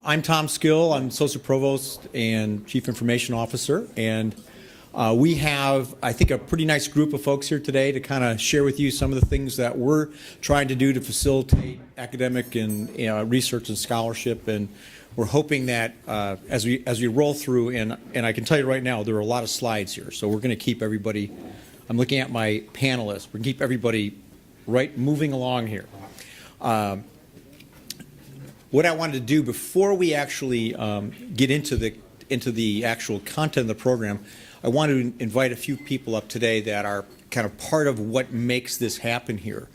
I'm Tom Skill. I'm Associate Provost and Chief Information Officer, and we have, I think, a pretty nice group of folks here today to kind of share with you some of the things that we're trying to do to facilitate academic and research and scholarship. And we're hoping that as we roll through, and I can tell you right now, there are a lot of slides here, so we're going to keep everybody. I'm looking at my panelists. We're going to keep everybody moving along here. What I wanted to do before we actually get into the actual content of the program, I wanted to invite a few people up today that are kind of part of what makes this happen here.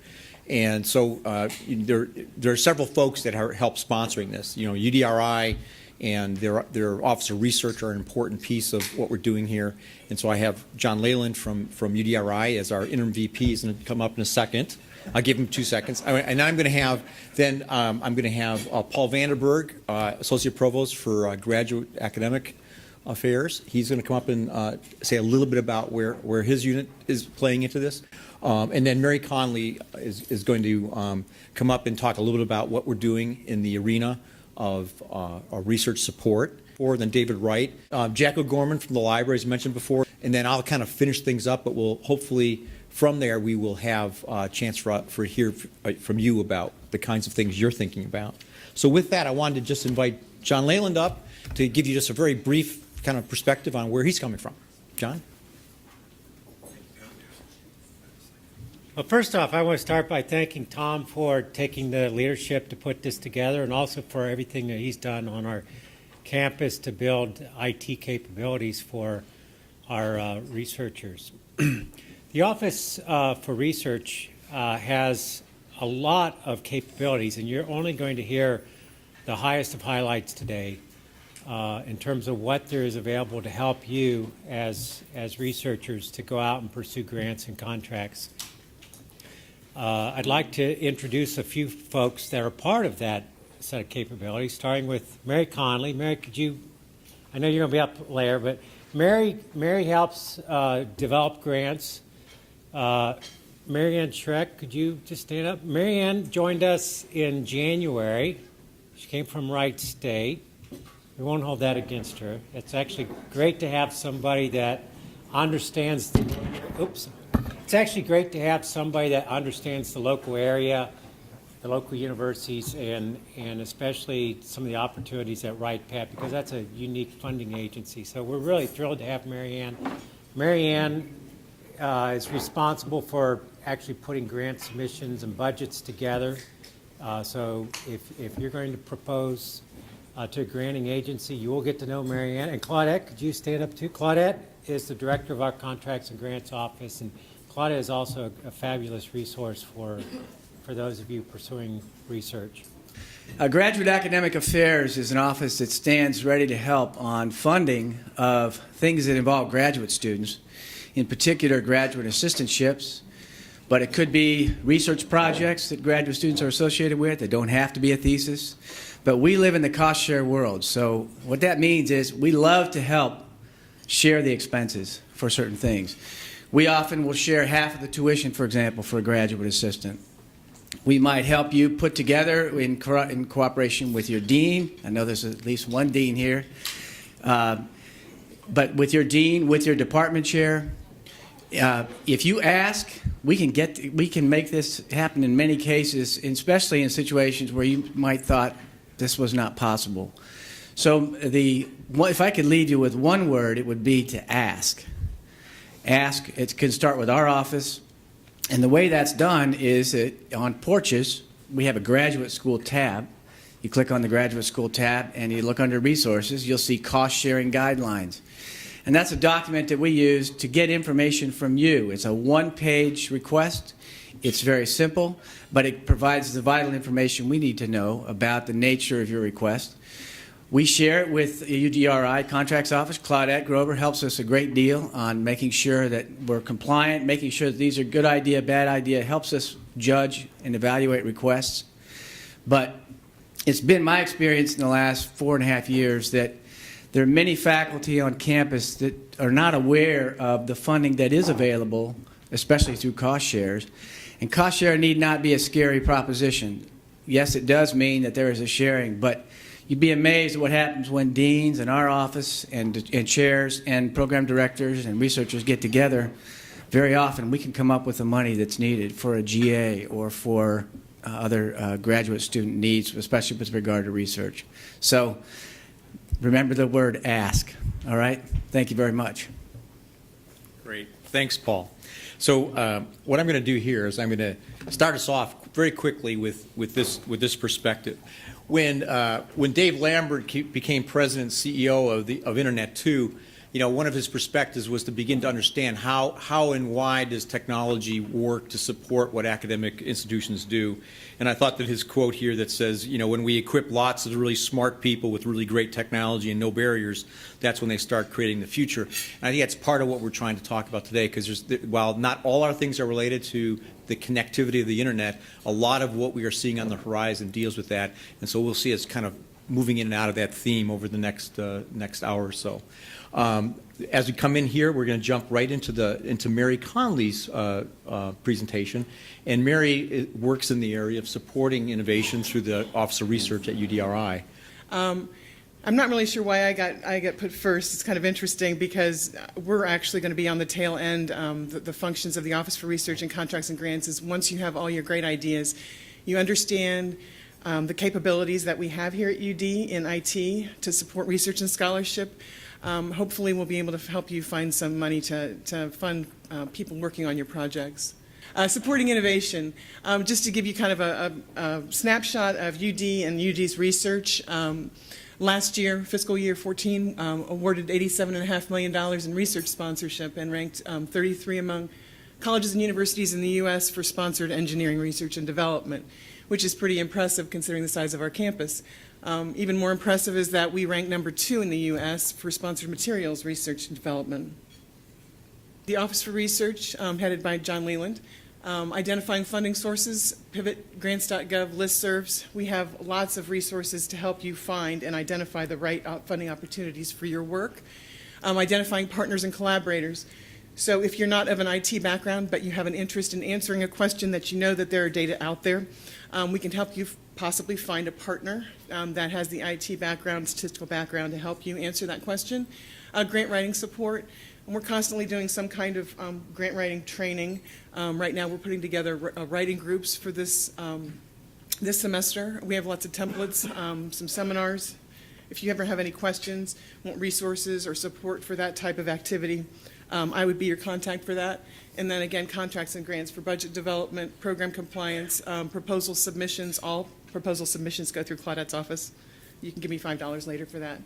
And so there are several folks that help sponsoring this. You know, UDRI and their Office of Research are an important piece of what we're doing here. And so I have John Leyland from UDRI as our interim VP. He's going to come up in a second. I'll give him 2 seconds. And I'm going to have Paul Vanderberg, Associate Provost for Graduate Academic Affairs. He's going to come up and say a little bit about where his unit is playing into this. And then Mary Conley is going to come up and talk a little bit about what we're doing in the arena of research support. Or then David Wright, Jack O'Gorman from the library, as mentioned before. And then I'll kind of finish things up, but we'll hopefully from there we will have a chance for hear from you about the kinds of things you're thinking about. So with that, I wanted to just invite John Leyland up to give you just a very brief kind of perspective on where he's coming from. John? Well, first off, I want to start by thanking Tom for taking the leadership to put this together and also for everything that he's done on our campus to build IT capabilities for our researchers. The Office for Research has a lot of capabilities, and you're only going to hear the highest of highlights today in terms of what there is available to help you as researchers to go out and pursue grants and contracts. I'd like to introduce a few folks that are part of that set of capabilities, starting with Mary Conley. Mary, could you, I know you're going to be up later, but Mary helps develop grants. Marianne Schreck, could you just stand up? Marianne joined us in January. She came from Wright State. We won't hold that against her. It's actually great to have somebody that understands It's actually great to have somebody that understands the local area, the local universities, and especially some of the opportunities at Wright Pat, because that's a unique funding agency. So we're really thrilled to have Marianne. Marianne is responsible for actually putting grant submissions and budgets together. So if you're going to propose to a granting agency, you will get to know Marianne. And Claudette, could you stand up too? Claudette is the director of our Contracts and Grants Office, and Claudette is also a fabulous resource for those of you pursuing research. Graduate Academic Affairs is an office that stands ready to help on funding of things that involve graduate students, in particular graduate assistantships, but it could be research projects that graduate students are associated with that don't have to be a thesis. But we live in the cost share world, so what that means is we love to help share the expenses for certain things. We often will share half of the tuition, for example, for a graduate assistant. We might help you put together in cooperation with your dean. I know there's at least one dean here. But with your dean, with your department chair, if you ask, we can make this happen in many cases, especially in situations where you might thought this was not possible. So if I could leave you with one word, it would be to ask. Ask. It can start with our office. And the way that's done is that on Porches, we have a graduate school tab. You click on the graduate school tab and you look under resources, you'll see cost sharing guidelines. And that's a document that we use to get information from you. It's a one-page request. It's very simple, but it provides the vital information we need to know about the nature of your request. We share it with UDRI Contracts Office. Claudette Grover helps us a great deal on making sure that we're compliant, making sure that these are good idea, bad idea, helps us judge and evaluate requests. But it's been my experience in the last 4.5 years that there are many faculty on campus that are not aware of the funding that is available, especially through cost shares. And cost share need not be a scary proposition. Yes, it does mean that there is a sharing, but You'd be amazed at what happens when deans in our office and chairs and program directors and researchers get together. Very often we can come up with the money that's needed for a GA or for other graduate student needs, especially with regard to research. So remember the word ask, all right? Thank you very much. Great. Thanks, Paul. So what I'm going to do here is I'm going to start us off very quickly with this perspective. When Dave Lambert became president and CEO of Internet 2, one of his perspectives was to begin to understand how and why does technology work to support what academic institutions do. And I thought that his quote here that says, when we equip lots of really smart people with really great technology and no barriers, that's when they start creating the future. And I think that's part of what we're trying to talk about today, because while not all our things are related to the connectivity of the Internet, a lot of what we are seeing on the horizon deals with that. And so we'll see us kind of moving in and out of that theme over the next hour or so. As we come in here, we're going to jump right into Mary Conley's presentation. And Mary works in the area of supporting innovation through the Office of Research at UDRI. I'm not really sure why I got put first. It's kind of interesting because we're actually going to be on the tail end. The functions of the Office for Research and Contracts and Grants is once you have all your great ideas, you understand the capabilities that we have here at UD in IT to support research and scholarship. Hopefully we'll be able to help you find some money to fund people working on your projects. Supporting innovation, just to give you kind of a snapshot of UD and UD's research. Last year, fiscal year 14, awarded $87.5 million in research sponsorship and ranked 33 among colleges and universities in the U.S. for sponsored engineering research and development, which is pretty impressive considering the size of our campus. Even more impressive is that we ranked number 2 in the U.S. for sponsored materials research and development. The Office for Research, headed by John Leland, identifying funding sources, Pivot, Grants.gov, listservs. We have lots of resources to help you find and identify the right funding opportunities for your work. Identifying partners and collaborators. So if you're not of an IT background, but you have an interest in answering a question that you know that there are data out there, we can help you possibly find a partner that has the IT background, statistical background to help you answer that question. Grant writing support. And we're constantly doing some kind of grant writing training. Right now we're putting together writing groups for this semester. We have lots of templates, some seminars. If you ever have any questions, want resources or support for that type of activity, I would be your contact for that. And then again, contracts and grants for budget development, program compliance, proposal submissions. All proposal submissions go through Claudette's office. You can give me $5 later for that.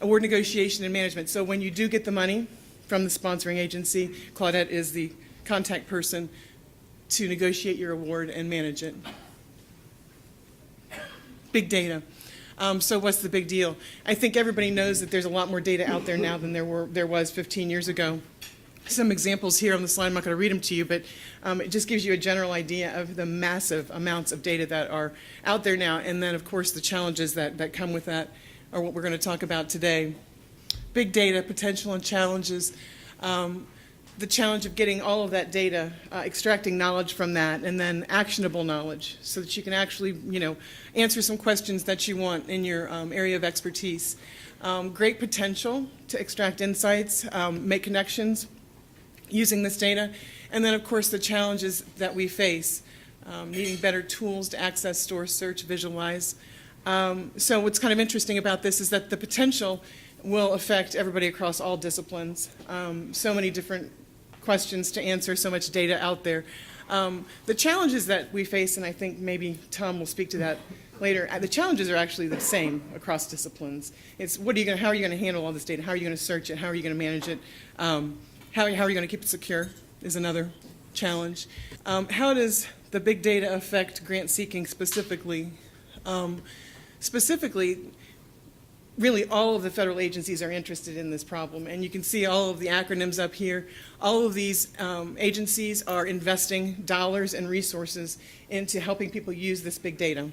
Award negotiation and management. So when you do get the money from the sponsoring agency, Claudette is the contact person to negotiate your award and manage it. Big data. So what's the big deal? I think everybody knows that there's a lot more data out there now than there was 15 years ago. Some examples here on the slide. I'm not going to read them to you, but it just gives you a general idea of the massive amounts of data that are out there now. And then, of course, the challenges that come with that are what we're going to talk about today. Big data, potential and challenges. The challenge of getting all of that data, extracting knowledge from that, and then actionable knowledge so that you can actually, answer some questions that you want in your area of expertise. Great potential to extract insights, make connections using this data. And then, of course, the challenges that we face, needing better tools to access, store, search, visualize. So what's kind of interesting about this is that the potential will affect everybody across all disciplines. So many different questions to answer, so much data out there. The challenges that we face, and I think maybe Tom will speak to that later, the challenges are actually the same across disciplines. It's how are you going to handle all this data? How are you going to search it? How are you going to manage it? How are you going to keep it secure is another challenge. How does the big data affect grant seeking specifically? Specifically, really all of the federal agencies are interested in this problem, and you can see all of the acronyms up here. All of these agencies are investing dollars and resources into helping people use this big data.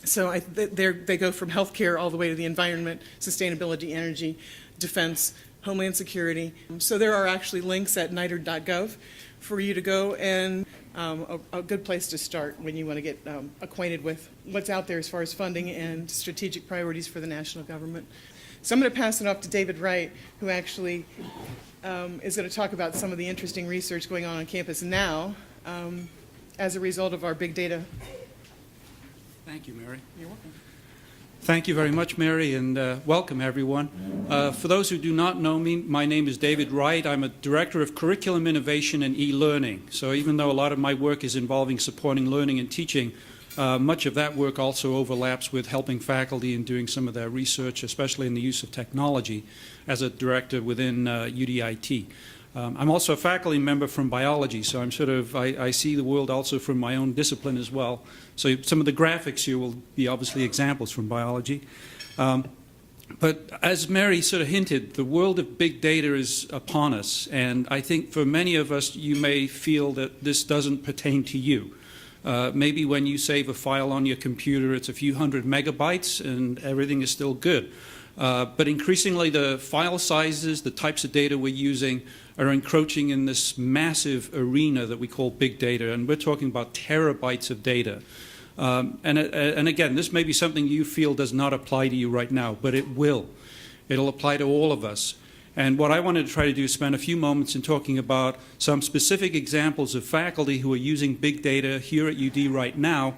So they go from healthcare all the way to the environment, sustainability, energy, defense, homeland security. So there are actually links at niter.gov for you to go and a good place to start when you want to get acquainted with what's out there as far as funding and strategic priorities for the national government. So I'm going to pass it off to David Wright, who actually is going to talk about some of the interesting research going on campus now as a result of our big data. Thank you, Mary. You're welcome. Thank you very much, Mary, and welcome, everyone. For those who do not know me, my name is David Wright. I'm a Director of Curriculum Innovation and E-Learning. So even though a lot of my work is involving supporting learning and teaching, much of that work also overlaps with helping faculty in doing some of their research, especially in the use of technology, as a director within UDIT. I'm also a faculty member from biology, so I see the world also from my own discipline as well. So some of the graphics here will be obviously examples from biology. But as Mary sort of hinted, the world of big data is upon us, and I think for many of us, you may feel that this doesn't pertain to you. Maybe when you save a file on your computer, it's a few hundred megabytes and everything is still good. But increasingly, the file sizes, the types of data we're using are encroaching in this massive arena that we call big data, and we're talking about terabytes of data. And again, this may be something you feel does not apply to you right now, but it will. It'll apply to all of us. And what I wanted to try to do is spend a few moments in talking about some specific examples of faculty who are using big data here at UD right now.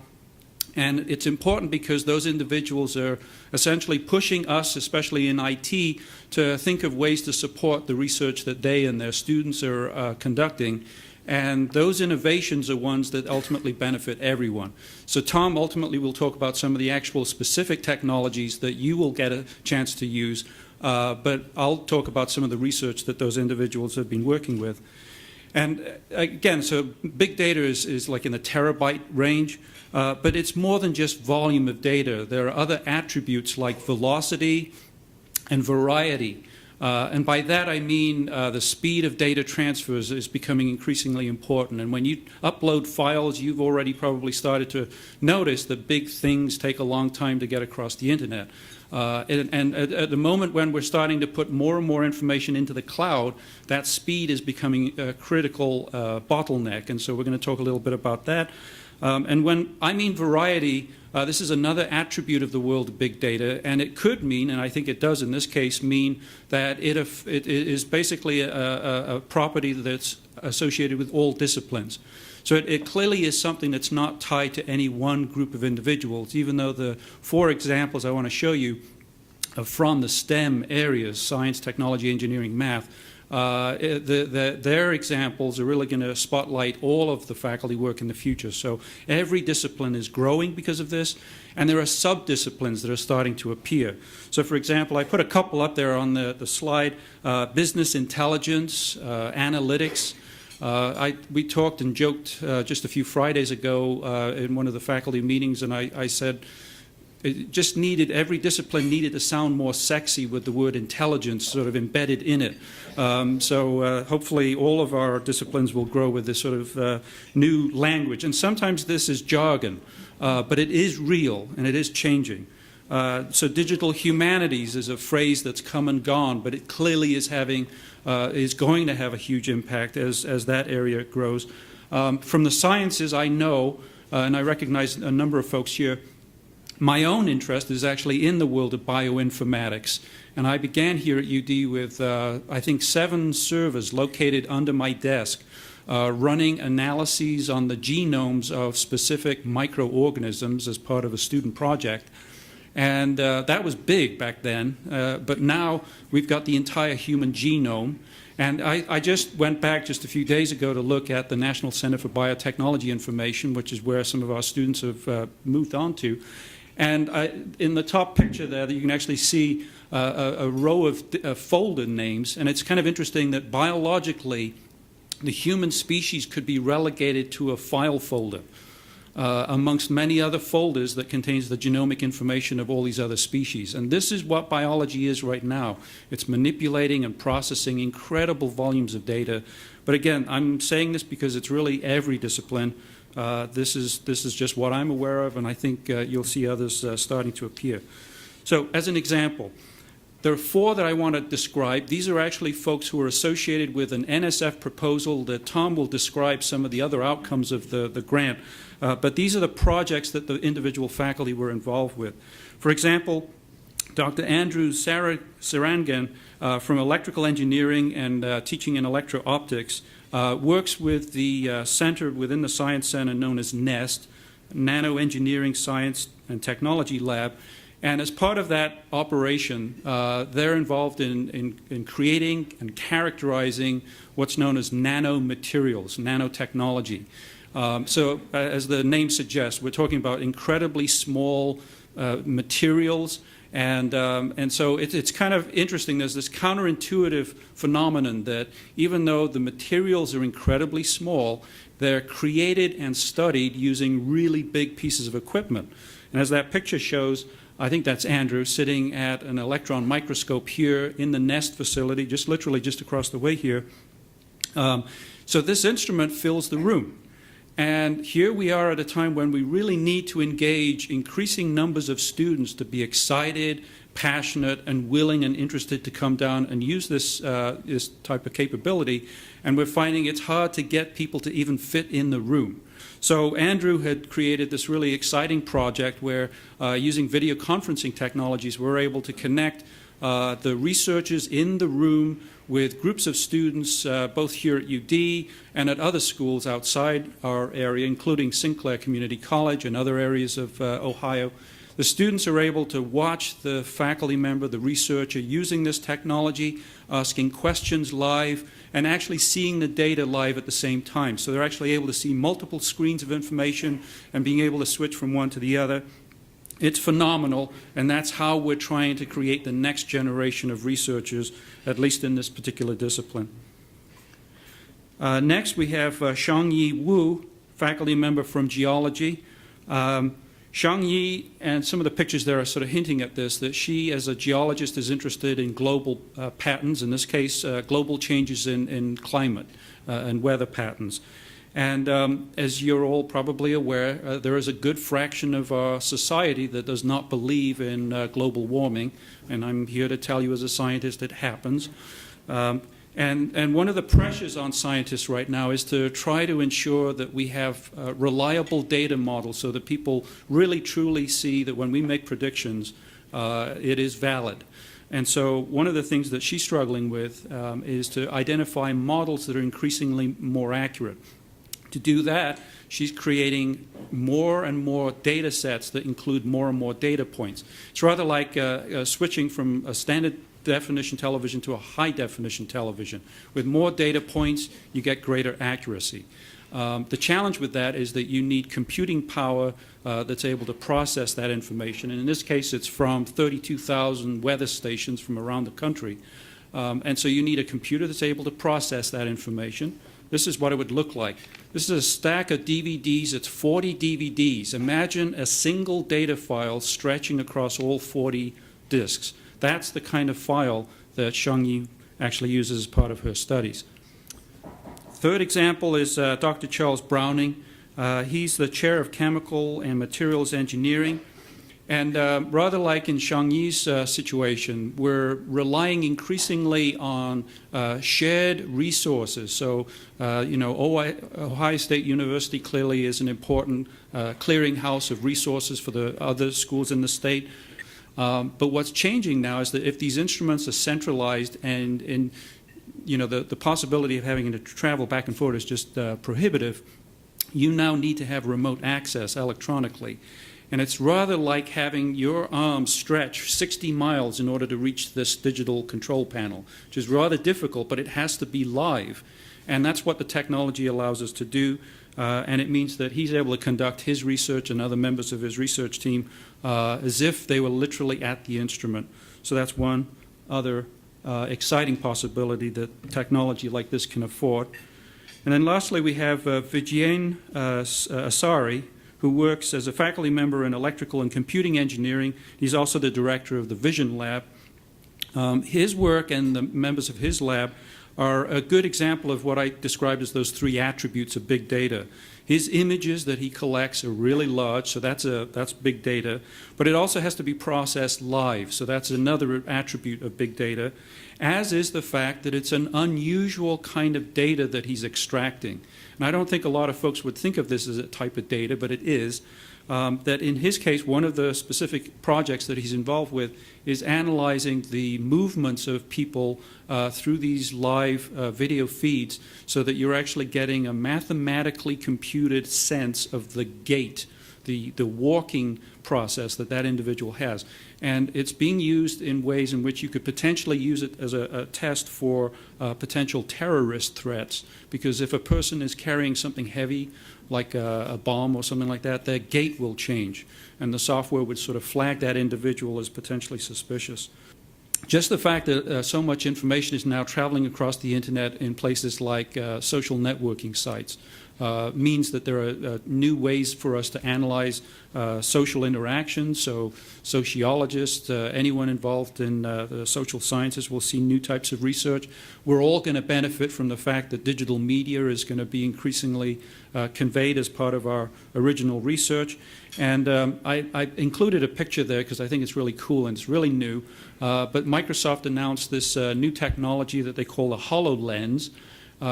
And it's important because those individuals are essentially pushing us, especially in IT, to think of ways to support the research that they and their students are conducting. And those innovations are ones that ultimately benefit everyone. So Tom ultimately will talk about some of the actual specific technologies that you will get a chance to use, but I'll talk about some of the research that those individuals have been working with. And again, so big data is like in the terabyte range, but it's more than just volume of data. There are other attributes like velocity and variety. And by that I mean the speed of data transfers is becoming increasingly important. And when you upload files, you've already probably started to notice that big things take a long time to get across the internet. And at the moment when we're starting to put more and more information into the cloud, that speed is becoming a critical bottleneck. And so we're going to talk a little bit about that. And when I mean variety, this is another attribute of the world of big data, and it could mean, and I think it does in this case, mean that it is basically a property that's associated with all disciplines. So it clearly is something that's not tied to any one group of individuals, even though the 4 examples I want to show you are from the STEM areas, science, technology, engineering, math. Their examples are really going to spotlight all of the faculty work in the future. So every discipline is growing because of this, and there are sub-disciplines that are starting to appear. So for example, I put a couple up there on the slide, business intelligence, analytics. We talked and joked just a few Fridays ago in one of the faculty meetings, and I said, it just needed, every discipline needed to sound more sexy with the word intelligence sort of embedded in it. So hopefully all of our disciplines will grow with this sort of new language. And sometimes this is jargon, but it is real and it is changing. So digital humanities is a phrase that's come and gone, but it clearly is is going to have a huge impact as that area grows. From the sciences, I know, and I recognize a number of folks here, my own interest is actually in the world of bioinformatics. And I began here at UD with, I think, 7 servers located under my desk, running analyses on the genomes of specific microorganisms as part of a student project. And that was big back then, but now we've got the entire human genome. And I just went back just a few days ago to look at the National Center for Biotechnology Information, which is where some of our students have moved on to. And in the top picture there, you can actually see a row of folder names. And it's kind of interesting that biologically, the human species could be relegated to a file folder amongst many other folders that contains the genomic information of all these other species. And this is what biology is right now. It's manipulating and processing incredible volumes of data. But again, I'm saying this because it's really every discipline. This is just what I'm aware of, and I think you'll see others starting to appear. So as an example, There are 4 that I want to describe. These are actually folks who are associated with an NSF proposal that Tom will describe some of the other outcomes of the grant. But these are the projects that the individual faculty were involved with. For example, Dr. Andrew Sarangan from electrical engineering and teaching in electro-optics works with the center within the Science Center known as NEST, Nano Engineering Science and Technology Lab. And as part of that operation, they're involved in creating and characterizing what's known as nanomaterials, nanotechnology. So as the name suggests, we're talking about incredibly small materials. And so it's kind of interesting. There's this counterintuitive phenomenon that even though the materials are incredibly small, they're created and studied using really big pieces of equipment. And as that picture shows, I think that's Andrew sitting at an electron microscope here in the NEST facility, just literally just across the way here. So this instrument fills the room. And here we are at a time when we really need to engage increasing numbers of students to be excited, passionate, and willing and interested to come down and use this type of capability. And we're finding it's hard to get people to even fit in the room. So Andrew had created this really exciting project where using video conferencing technologies, we're able to connect the researchers in the room with groups of students, both here at UD and at other schools outside our area, including Sinclair Community College and other areas of Ohio. The students are able to watch the faculty member, the researcher, using this technology, asking questions live, and actually seeing the data live at the same time. So they're actually able to see multiple screens of information and being able to switch from one to the other. It's phenomenal, and that's how we're trying to create the next generation of researchers, at least in this particular discipline. Next, we have Shangyi Wu, faculty member from geology. Shangyi, and some of the pictures there are sort of hinting at this, that she, as a geologist, is interested in global patterns, in this case, global changes in climate and weather patterns. And as you're all probably aware, there is a good fraction of our society that does not believe in global warming, and I'm here to tell you as a scientist it happens. And one of the pressures on scientists right now is to try to ensure that we have reliable data models so that people really truly see that when we make predictions, it is valid. And so one of the things that she's struggling with is to identify models that are increasingly more accurate. To do that, she's creating more and more data sets that include more and more data points. It's rather like switching from a standard definition television to a high definition television. With more data points, you get greater accuracy. The challenge with that is that you need computing power that's able to process that information. And in this case, it's from 32,000 weather stations from around the country. And so you need a computer that's able to process that information. This is what it would look like. This is a stack of DVDs. It's 40 DVDs. Imagine a single data file stretching across all 40 disks. That's the kind of file that Shangyi actually uses as part of her studies. Third example is Dr. Charles Browning. He's the chair of chemical and materials engineering. And rather like in Shangyi's situation, we're relying increasingly on shared resources. So, Ohio State University clearly is an important clearinghouse of resources for the other schools in the state. But what's changing now is that if these instruments are centralized and the possibility of having to travel back and forth is just prohibitive, you now need to have remote access electronically. And it's rather like having your arms stretch 60 miles in order to reach this digital control panel, which is rather difficult, but it has to be live. And that's what the technology allows us to do. And it means that he's able to conduct his research and other members of his research team as if they were literally at the instrument. So that's one other exciting possibility that technology like this can afford. And then lastly, we have Vijayan Asari, who works as a faculty member in electrical and computing engineering. He's also the director of the Vision Lab. His work and the members of his lab are a good example of what I described as those three attributes of big data. His images that he collects are really large, so that's big data. But it also has to be processed live, so that's another attribute of big data, as is the fact that it's an unusual kind of data that he's extracting. And I don't think a lot of folks would think of this as a type of data, but it is. That in his case, one of the specific projects that he's involved with is analyzing the movements of people through these live video feeds so that you're actually getting a mathematically computed sense of the gait, the walking process that that individual has. And it's being used in ways in which you could potentially use it as a test for potential terrorist threats, because if a person is carrying something heavy, like a bomb or something like that, their gait will change, and the software would sort of flag that individual as potentially suspicious. Just the fact that so much information is now traveling across the internet in places like social networking sites means that there are new ways for us to analyze social interactions. So sociologists, anyone involved in the social sciences will see new types of research. We're all going to benefit from the fact that digital media is going to be increasingly conveyed as part of our original research. And I included a picture there because I think it's really cool and it's really new. But Microsoft announced this new technology that they call a HoloLens.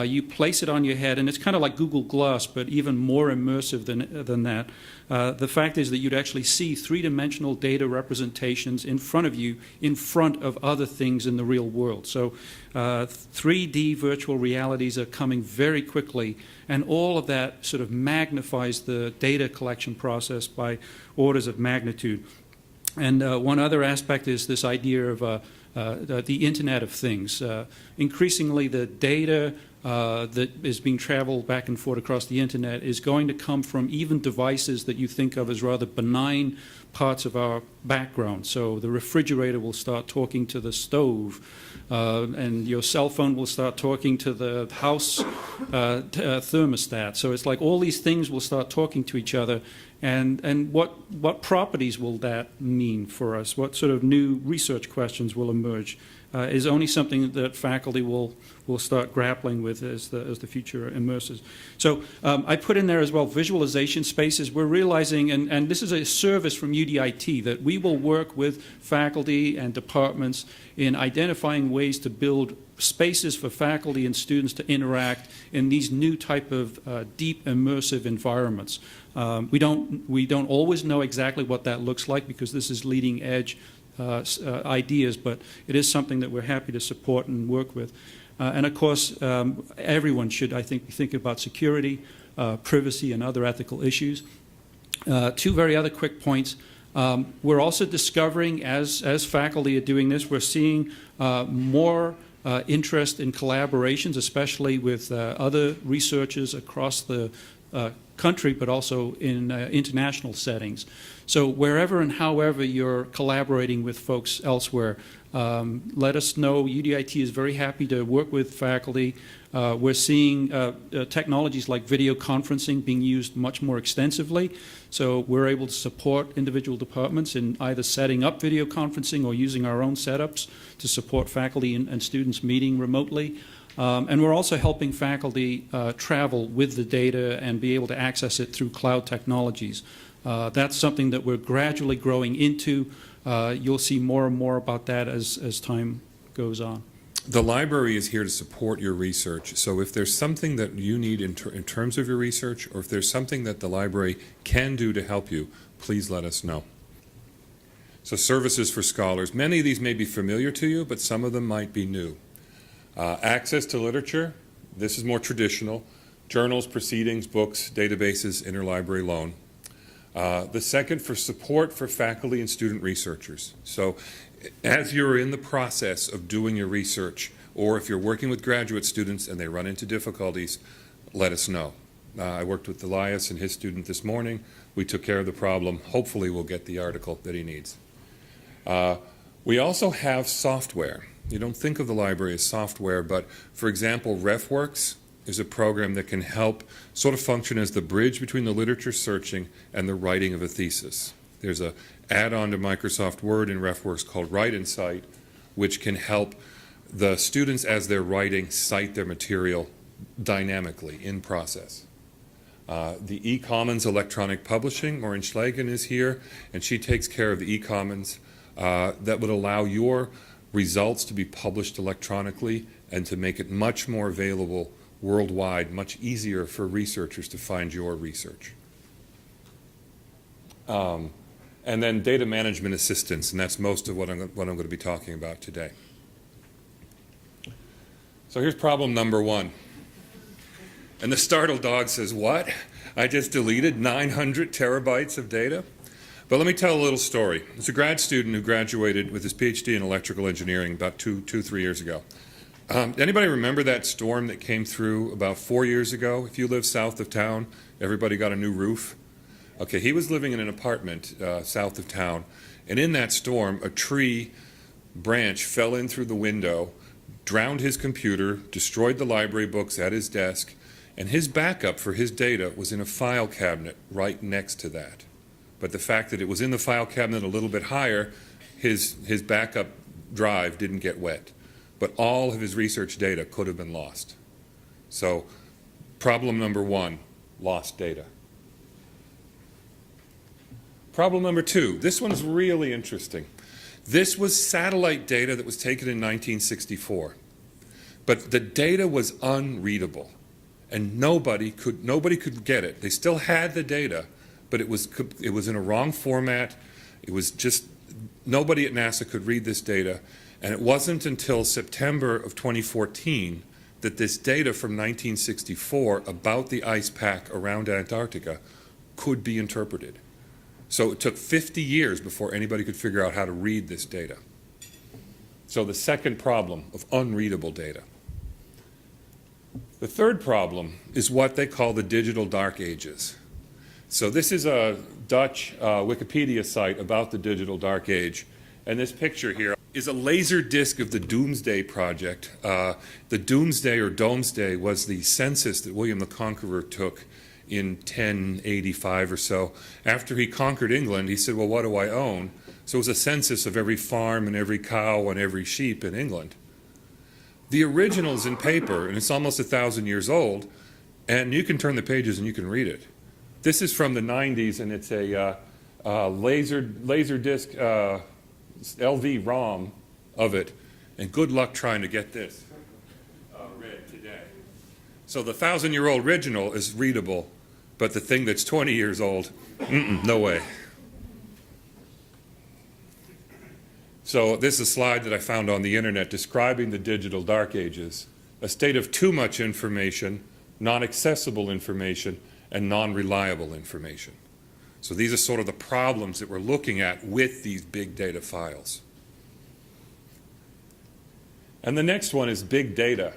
You place it on your head, and it's kind of like Google Glass, but even more immersive than that. The fact is that you'd actually see three-dimensional data representations in front of you, in front of other things in the real world. So 3D virtual realities are coming very quickly, and all of that sort of magnifies the data collection process by orders of magnitude. And one other aspect is this idea of the Internet of Things. Increasingly, the data that is being traveled back and forth across the Internet is going to come from even devices that you think of as rather benign parts of our background. So the refrigerator will start talking to the stove, and your cell phone will start talking to the house thermostat. So it's like all these things will start talking to each other. And what properties will that mean for us? What sort of new research questions will emerge? Is only something that faculty will start grappling with as the future immerses. So I put in there as well visualization spaces. We're realizing, and this is a service from UDIT, that we will work with faculty and departments in identifying ways to build spaces for faculty and students to interact in these new type of deep immersive environments. We don't always know exactly what that looks like because this is leading edge ideas, but it is something that we're happy to support and work with. And of course, everyone should, I think, be thinking about security, privacy, and other ethical issues. Two very other quick points. We're also discovering, as faculty are doing this, we're seeing more interest in collaborations, especially with other researchers across the country, but also in international settings. So wherever and however you're collaborating with folks elsewhere, let us know. UDIT is very happy to work with faculty. We're seeing technologies like video conferencing being used much more extensively. So we're able to support individual departments in either setting up video conferencing or using our own setups to support faculty and students meeting remotely. And we're also helping faculty travel with the data and be able to access it through cloud technologies. That's something that we're gradually growing into. You'll see more and more about that as time goes on. The library is here to support your research. So if there's something that you need in terms of your research, or if there's something that the library can do to help you, please let us know. So services for scholars. Many of these may be familiar to you, but some of them might be new. Access to literature. This is more traditional. Journals, proceedings, books, databases, interlibrary loan. The second, for support for faculty and student researchers. So as you're in the process of doing your research, or if you're working with graduate students and they run into difficulties, let us know. I worked with Elias and his student this morning. We took care of the problem. Hopefully we'll get the article that he needs. We also have software. You don't think of the library as software, but for example, RefWorks is a program that can help sort of function as the bridge between the literature searching and the writing of a thesis. There's an add-on to Microsoft Word in RefWorks called Write Insight, which can help the students, as they're writing, cite their material dynamically in process. The eCommons electronic publishing, Maureen Schlagen is here, and she takes care of the eCommons that would allow your results to be published electronically and to make it much more available worldwide, much easier for researchers to find your research. And then data management assistance, and that's most of what I'm going to be talking about today. So here's problem number one. And the startled dog says, what? I just deleted 900 terabytes of data? But let me tell a little story. It's a grad student who graduated with his PhD in electrical engineering about 3 years ago. Anybody remember that storm that came through about 4 years ago? If you live south of town, everybody got a new roof. Okay, he was living in an apartment south of town, and in that storm, a tree branch fell in through the window, drowned his computer, destroyed the library books at his desk, and his backup for his data was in a file cabinet right next to that. But the fact that it was in the file cabinet a little bit higher, his backup drive didn't get wet. But all of his research data could have been lost. So, problem number one, lost data. Problem number two, this one's really interesting. This was satellite data that was taken in 1964. But the data was unreadable, and nobody could get it. They still had the data, but it was in a wrong format. It was just, nobody at NASA could read this data, and it wasn't until September of 2014 that this data from 1964 about the ice pack around Antarctica could be interpreted. So it took 50 years before anybody could figure out how to read this data. So the second problem of unreadable data. The third problem is what they call the digital dark ages. So this is a Dutch Wikipedia site about the digital dark age. And this picture here is a laser disc of the Doomsday Project. The Doomsday or Domesday was the census that William the Conqueror took in 1085 or so. After he conquered England, he said, well, what do I own? So it was a census of every farm and every cow and every sheep in England. The original is in paper, and it's almost 1,000 years old, and you can turn the pages and you can read it. This is from the 90s, and it's a laser disc LV ROM of it, and good luck trying to get this read today. So the 1,000-year-old original is readable, but the thing that's 20 years old, no way. So this is a slide that I found on the internet describing the digital dark ages, a state of too much information, non-accessible information, and non-reliable information. So these are sort of the problems that we're looking at with these big data files. And the next one is big data.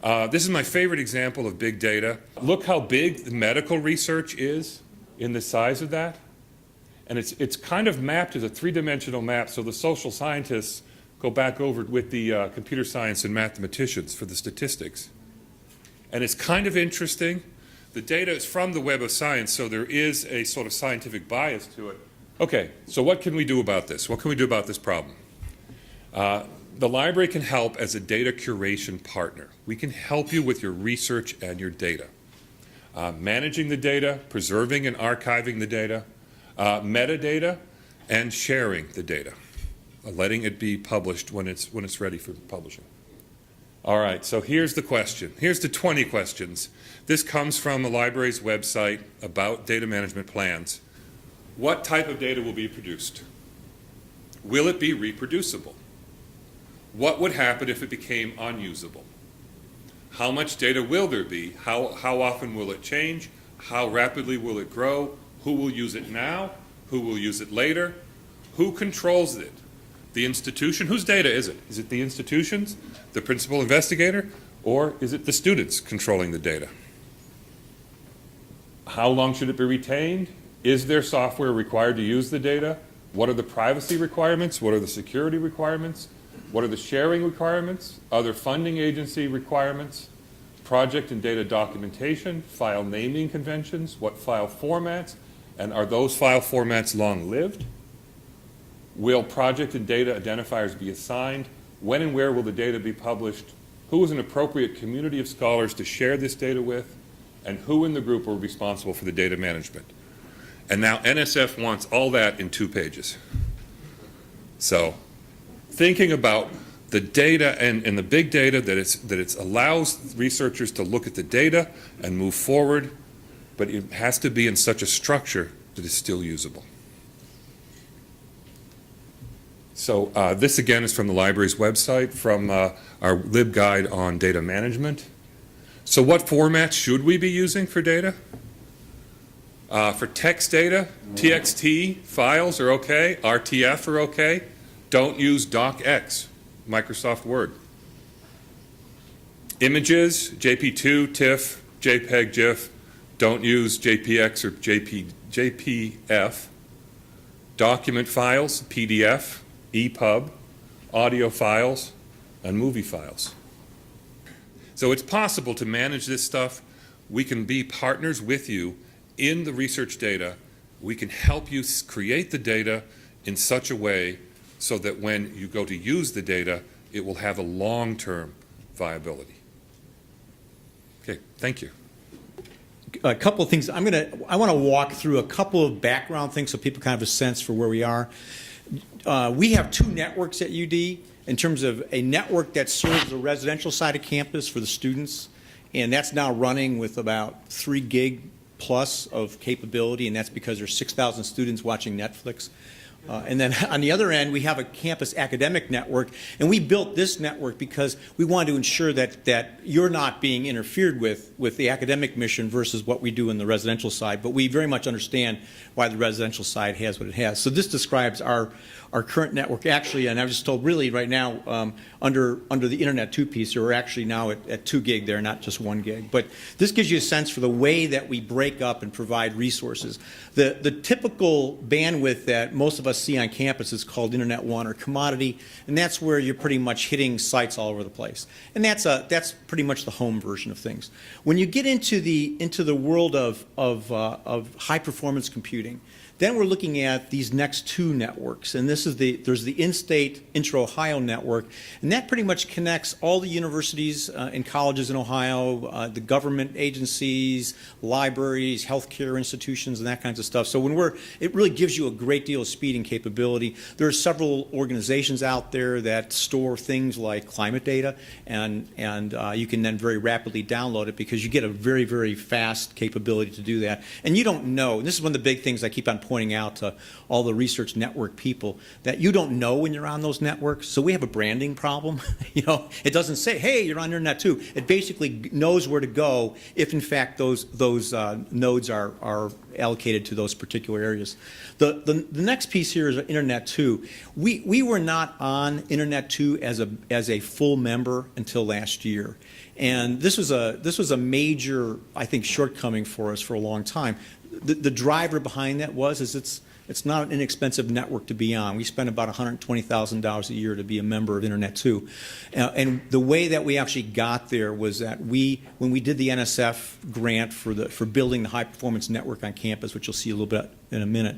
This is my favorite example of big data. Look how big the medical research is in the size of that. And it's kind of mapped as a three-dimensional map, so the social scientists go back over it with the computer science and mathematicians for the statistics. And it's kind of interesting. The data is from the Web of Science, so there is a sort of scientific bias to it. Okay, so what can we do about this? What can we do about this problem? The library can help as a data curation partner. We can help you with your research and your data. Managing the data, preserving and archiving the data, metadata, and sharing the data, letting it be published when it's ready for publishing. All right, so here's the question. Here's the 20 questions. This comes from the library's website about data management plans. What type of data will be produced? Will it be reproducible? What would happen if it became unusable? How much data will there be? How often will it change? How rapidly will it grow? Who will use it now? Who will use it later? Who controls it? The institution? Whose data is it? Is it the institutions, the principal investigator, or is it the students controlling the data? How long should it be retained? Is there software required to use the data? What are the privacy requirements? What are the security requirements? What are the sharing requirements? Other funding agency requirements? Project and data documentation? File naming conventions? What file formats? And are those file formats long-lived? Will project and data identifiers be assigned? When and where will the data be published? Who is an appropriate community of scholars to share this data with? And who in the group will be responsible for the data management? And now NSF wants all that in 2 pages. So thinking about the data and the big data, that it allows researchers to look at the data and move forward, but it has to be in such a structure that is still usable. So this again is from the library's website, from our LibGuide on data management. So what formats should we be using for data? For text data, TXT files are okay, RTF are okay. Don't use DocX, Microsoft Word. Images, JP2, TIFF, JPEG, GIF. Don't use JPX or JPF. Document files, PDF, EPUB, audio files, and movie files. So it's possible to manage this stuff. We can be partners with you in the research data. We can help you create the data in such a way so that when you go to use the data, it will have a long-term viability. Okay, thank you. A couple of things. I want to walk through a couple of background things so people kind of have a sense for where we are. We have 2 networks at UD in terms of a network that serves the residential side of campus for the students, and that's now running with about 3 gig plus of capability, and that's because there's 6,000 students watching Netflix. And then on the other end, we have a campus academic network, and we built this network because we wanted to ensure that you're not being interfered with the academic mission versus what we do in the residential side. But we very much understand why the residential side has what it has. So this describes our current network actually, and I was just told really right now under the Internet 2 piece, we're actually now at 2 gig there, not just 1 gig. But this gives you a sense for the way that we break up and provide resources. The typical bandwidth that most of us see on campus is called Internet 1 or commodity, and that's where you're pretty much hitting sites all over the place. And that's pretty much the home version of things. When you get into the world of high performance computing, then we're looking at these next 2 networks, and there's the in-state Inter-Ohio network, and that pretty much connects all the universities and colleges in Ohio, the government agencies, libraries, healthcare institutions, and that kinds of stuff. So it really gives you a great deal of speed and capability. There are several organizations out there that store things like climate data, and you can then very rapidly download it because you get a very, very fast capability to do that. And you don't know, and this is one of the big things I keep on pointing out to all the research network people, that you don't know when you're on those networks. So we have a branding problem. It doesn't say, hey, you're on Internet 2. It basically knows where to go if in fact those nodes are allocated to those particular areas. The next piece here is Internet 2. We were not on Internet 2 as a full member until last year. And this was a major, I think, shortcoming for us for a long time. The driver behind that is it's not an inexpensive network to be on. We spend about $120,000 a year to be a member of Internet 2. And the way that we actually got there was that when we did the NSF grant for building the high performance network on campus, which you'll see a little bit in a minute,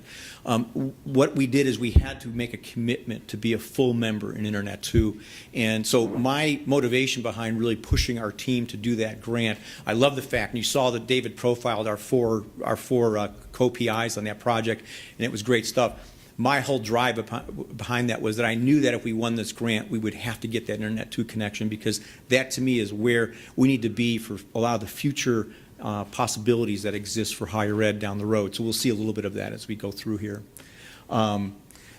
what we did is we had to make a commitment to be a full member in Internet 2. And so my motivation behind really pushing our team to do that grant, I love the fact, and you saw that David profiled our four co-PIs on that project, and it was great stuff. My whole drive behind that was that I knew that if we won this grant, we would have to get that Internet 2 connection, because that to me is where we need to be for a lot of the future possibilities that exist for higher ed down the road. So we'll see a little bit of that as we go through here.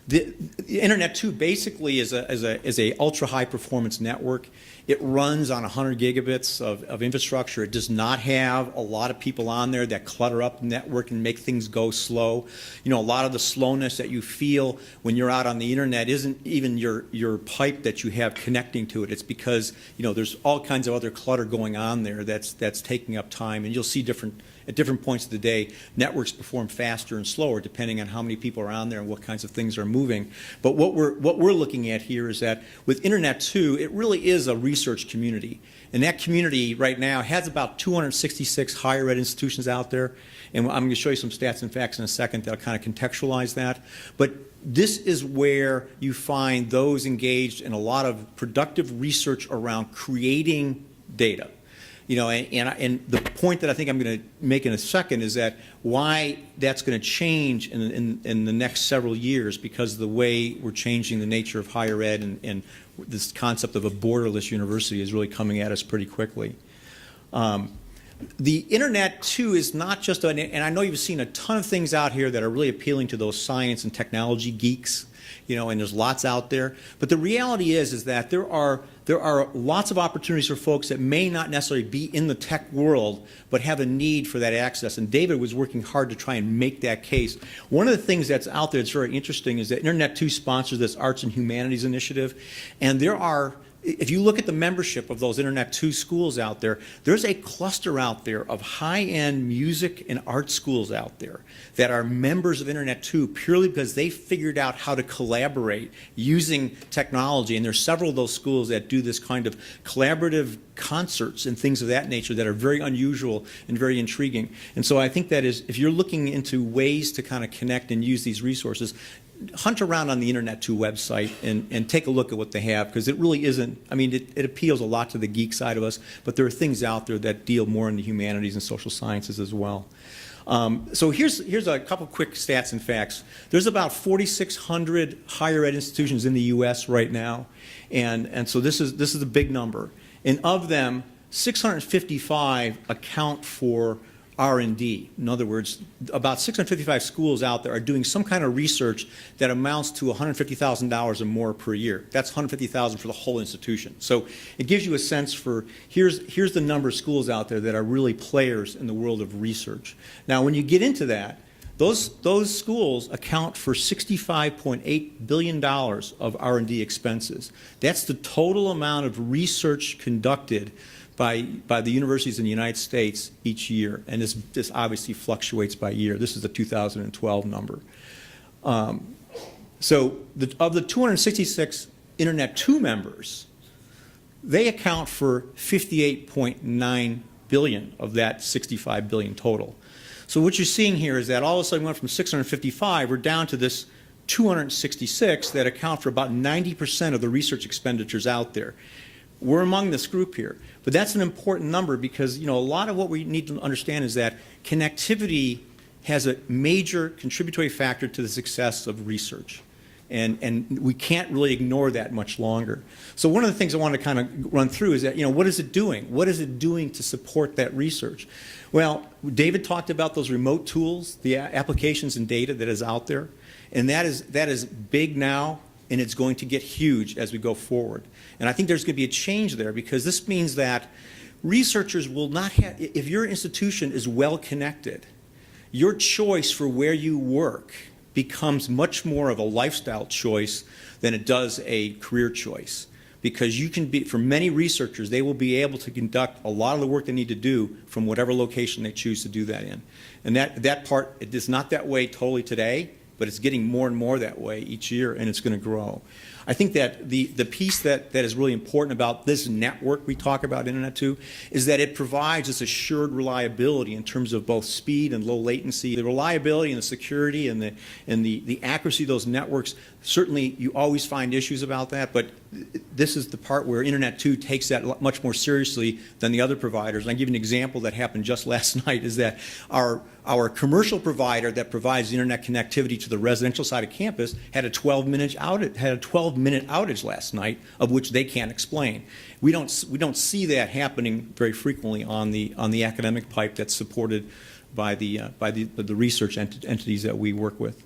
The Internet 2 basically is a ultra high performance network. It runs on 100 gigabits of infrastructure. It does not have a lot of people on there that clutter up the network and make things go slow. A lot of the slowness that you feel when you're out on the internet isn't even your pipe that you have connecting to it. It's because there's all kinds of other clutter going on there that's taking up time, and you'll see different at different points of the day, networks perform faster and slower depending on how many people are on there and what kinds of things are moving. But what we're looking at here is that with Internet 2, it really is a research community. And that community right now has about 266 higher ed institutions out there. And I'm going to show you some stats and facts in a second that'll kind of contextualize that. But this is where you find those engaged in a lot of productive research around creating data. You know, and the point that I think I'm going to make in a second is that why that's going to change in the next several years, because of the way we're changing the nature of higher ed, and this concept of a borderless university is really coming at us pretty quickly. The Internet, too, is not just, and I know you've seen a ton of things out here that are really appealing to those science and technology geeks, you know, and there's lots out there. But the reality is that there are lots of opportunities for folks that may not necessarily be in the tech world, but have a need for that access. And David was working hard to try and make that case. One of the things that's out there that's very interesting is that Internet 2 sponsors this Arts and Humanities Initiative. And there are, if you look at the membership of those Internet 2 schools out there, there's a cluster out there of high-end music and art schools out there that are members of Internet 2 purely because they figured out how to collaborate using technology. And there's several of those schools that do this kind of collaborative concerts and things of that nature that are very unusual and very intriguing. And so I think that is, if you're looking into ways to kind of connect and use these resources, hunt around on the Internet 2 website and take a look at what they have, because it really isn't, I mean, it appeals a lot to the geek side of us, but there are things out there that deal more in the humanities and social sciences as well. So here's a couple quick stats and facts. There's about 4,600 higher ed institutions in the U.S. right now, and so this is a big number. And of them, 655 account for R&D. In other words, about 655 schools out there are doing some kind of research that amounts to $150,000 or more per year. That's $150,000 for the whole institution. So it gives you a sense for, here's the number of schools out there that are really players in the world of research. Now, when you get into that, those schools account for $65.8 billion of R&D expenses. That's the total amount of research conducted by the universities in the United States each year, and this obviously fluctuates by year. This is the 2012 number. So of the 266 Internet 2 members, they account for 58.9 billion of that 65 billion total. So what you're seeing here is that all of a sudden we went from 655, we're down to this 266 that account for about 90% of the research expenditures out there. We're among this group here. But that's an important number because, you know, a lot of what we need to understand is that connectivity has a major contributory factor to the success of research. And we can't really ignore that much longer. So one of the things I want to kind of run through is that, you know, what is it doing? What is it doing to support that research? Well, David talked about those remote tools, the applications and data that is out there. And that is big now, and it's going to get huge as we go forward. And I think there's going to be a change there because this means that researchers will not have, if your institution is well connected, your choice for where you work becomes much more of a lifestyle choice than it does a career choice. Because you can be, for many researchers, they will be able to conduct a lot of the work they need to do from whatever location they choose to do that in. And that part, it is not that way totally today, but it's getting more and more that way each year, and it's going to grow. I think that the piece that is really important about this network we talk about, Internet 2, is that it provides this assured reliability in terms of both speed and low latency. The reliability and the security and the accuracy of those networks, certainly you always find issues about that, but this is the part where Internet 2 takes that much more seriously than the other providers. And I'll give you an example that happened just last night is that our commercial provider that provides internet connectivity to the residential side of campus had a 12-minute outage last night, of which they can't explain. We don't see that happening very frequently on the academic pipe that's supported by the research entities that we work with.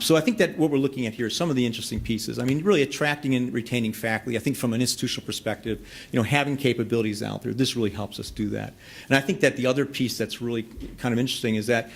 So I think that what we're looking at here is some of the interesting pieces. I mean, really attracting and retaining faculty. I think from an institutional perspective, you know, having capabilities out there, this really helps us do that. And I think that the other piece that's really kind of interesting is that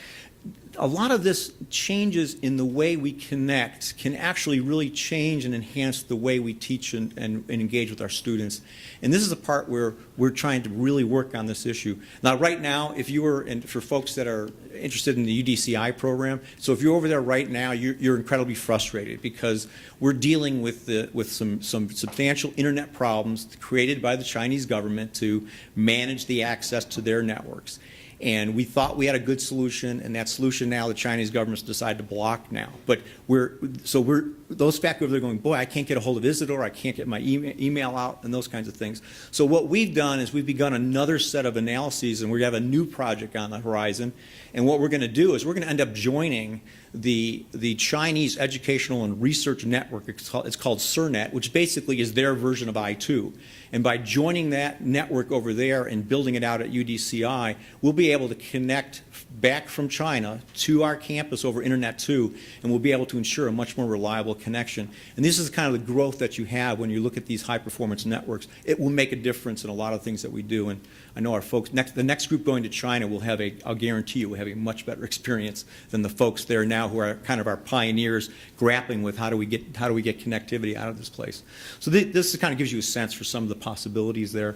a lot of this changes in the way we connect can actually really change and enhance the way we teach and engage with our students. And this is the part where we're trying to really work on this issue. Now, right now, if you were, and for folks that are interested in the UDCI program, so if you're over there right now, you're incredibly frustrated because we're dealing with some substantial internet problems created by the Chinese government to manage the access to their networks. And we thought we had a good solution, and that solution now the Chinese government's decided to block now. But those faculty are going, boy, I can't get a hold of Isidore, I can't get my email out, and those kinds of things. So what we've done is we've begun another set of analyses, and we have a new project on the horizon. And what we're going to do is we're going to end up joining the Chinese Educational and Research Network. It's called CERNET, which basically is their version of I2. And by joining that network over there and building it out at UDCI, we'll be able to connect back from China to our campus over Internet 2, and we'll be able to ensure a much more reliable connection. And this is kind of the growth that you have when you look at these high-performance networks. It will make a difference in a lot of things that we do. And I know our folks, the next group going to China will have I'll guarantee you, will have a much better experience than the folks there now who are kind of our pioneers grappling with how do we get connectivity out of this place. So this kind of gives you a sense for some of the possibilities there.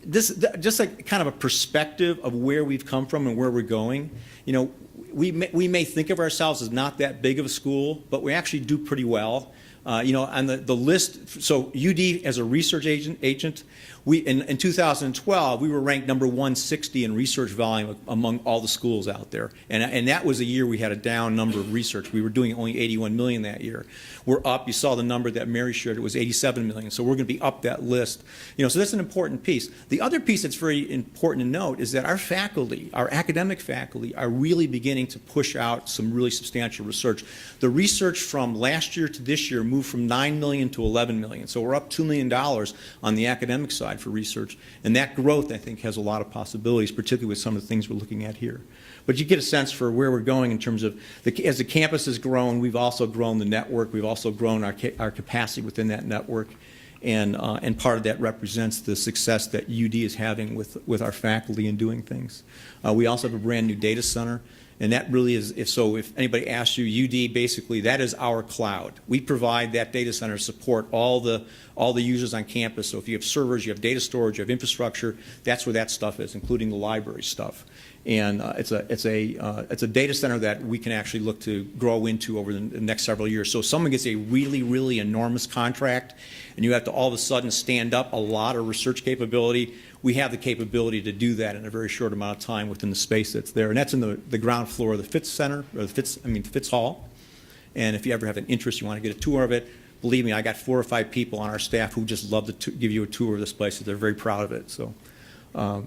Just like kind of a perspective of where we've come from and where we're going. You know, we may think of ourselves as not that big of a school, but we actually do pretty well. You know, on the list, so UD as a research agent, in 2012, we were ranked number 160 in research volume among all the schools out there. And that was a year we had a down number of research. We were doing only 81 million that year. We're up, you saw the number that Mary shared, it was 87 million. So we're going to be up that list. You know, so that's an important piece. The other piece that's very important to note is that our faculty, our academic faculty, are really beginning to push out some really substantial research. The research from last year to this year moved from 9 million to 11 million. So we're up $2 million on the academic side for research. And that growth, I think, has a lot of possibilities, particularly with some of the things we're looking at here. But you get a sense for where we're going in terms of, as the campus has grown, we've also grown the network. We've also grown our capacity within that network. And part of that represents the success that UD is having with our faculty in doing things. We also have a brand new data center. And that really is, if anybody asks you, UD basically, that is our cloud. We provide that data center to support all the users on campus. So if you have servers, you have data storage, you have infrastructure, that's where that stuff is, including the library stuff. And it's a data center that we can actually look to grow into over the next several years. So if someone gets a really, really enormous contract and you have to all of a sudden stand up a lot of research capability, we have the capability to do that in a very short amount of time within the space that's there. And that's in the ground floor of the Fitz Center, or the Fitz Hall. And if you ever have an interest, you want to get a tour of it, believe me, I got 4 or 5 people on our staff who just love to give you a tour of this place. They're very proud of it. So, one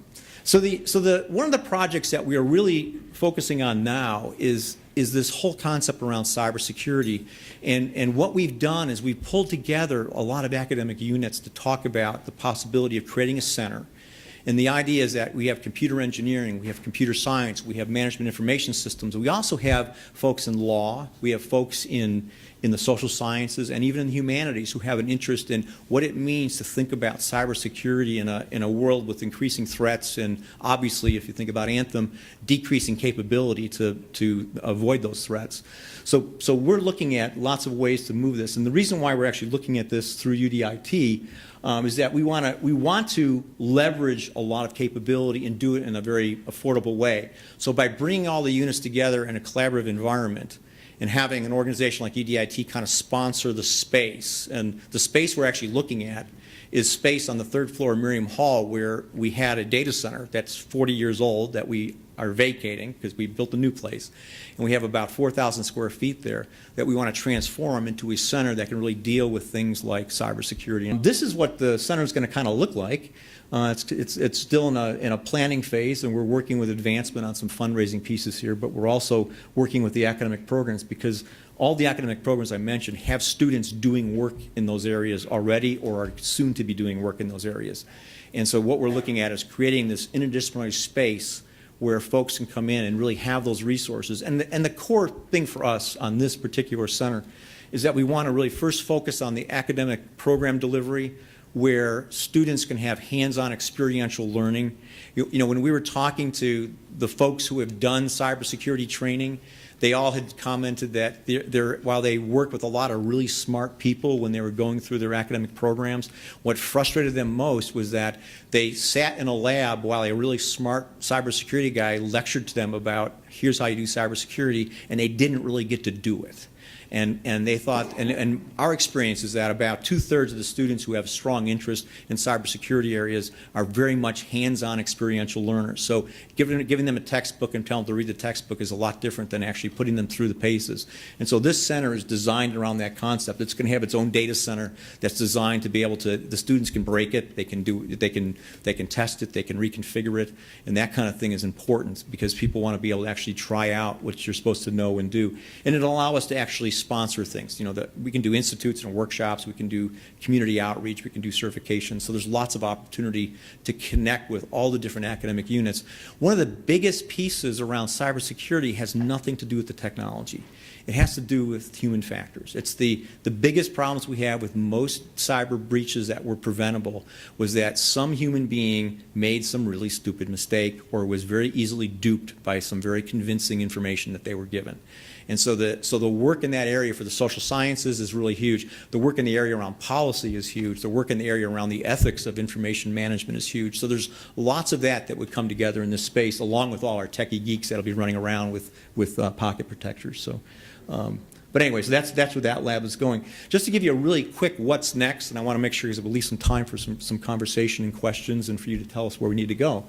of the projects that we are really focusing on now is this whole concept around cybersecurity. And what we've done is we've pulled together a lot of academic units to talk about the possibility of creating a center. And the idea is that we have computer engineering, we have computer science, we have management information systems. We also have folks in law, we have folks in the social sciences, and even in the humanities who have an interest in what it means to think about cybersecurity in a world with increasing threats, and obviously, if you think about Anthem, decreasing capability to avoid those threats. So we're looking at lots of ways to move this. And the reason why we're actually looking at this through UDIT is that we want to leverage a lot of capability and do it in a very affordable way. So by bringing all the units together in a collaborative environment and having an organization like UDIT kind of sponsor the space, and the space we're actually looking at is space on the 3rd floor of Miriam Hall where we had a data center that's 40 years old that we are vacating because we built a new place. And we have about 4,000 square feet there that we want to transform into a center that can really deal with things like cybersecurity. And this is what the center is going to kind of look like. It's still in a planning phase, and we're working with advancement on some fundraising pieces here, but we're also working with the academic programs because all the academic programs I mentioned have students doing work in those areas already or are soon to be doing work in those areas. And so what we're looking at is creating this interdisciplinary space where folks can come in and really have those resources. And the core thing for us on this particular center is that we want to really first focus on the academic program delivery. where students can have hands-on experiential learning. You know, when we were talking to the folks who have done cybersecurity training, they all had commented that while they worked with a lot of really smart people when they were going through their academic programs, what frustrated them most was that they sat in a lab while a really smart cybersecurity guy lectured to them about, here's how you do cybersecurity, and they didn't really get to do it. And they thought, and our experience is that about 2/3 of the students who have a strong interest in cybersecurity areas are very much hands-on experiential learners. So giving them a textbook and telling them to read the textbook is a lot different than actually putting them through the paces. And so this center is designed around that concept. It's going to have its own data center that's designed to be able to, the students can break it, they can test it, they can reconfigure it, and that kind of thing is important because people want to be able to actually try out what you're supposed to know and do. And it'll allow us to actually sponsor things. You know, we can do institutes and workshops, we can do community outreach, we can do certification. So there's lots of opportunity to connect with all the different academic units. One of the biggest pieces around cybersecurity has nothing to do with the technology. It has to do with human factors. It's the biggest problems we have with most cyber breaches that were preventable was that some human being made some really stupid mistake or was very easily duped by some very convincing information that they were given. And so the work in that area for the social sciences is really huge. The work in the area around policy is huge. The work in the area around the ethics of information management is huge. So there's lots of that would come together in this space, along with all our techie geeks that'll be running around with pocket protectors. So, but anyway, so that's where that lab is going. Just to give you a really quick what's next, and I want to make sure there's at least some time for some conversation and questions and for you to tell us where we need to go.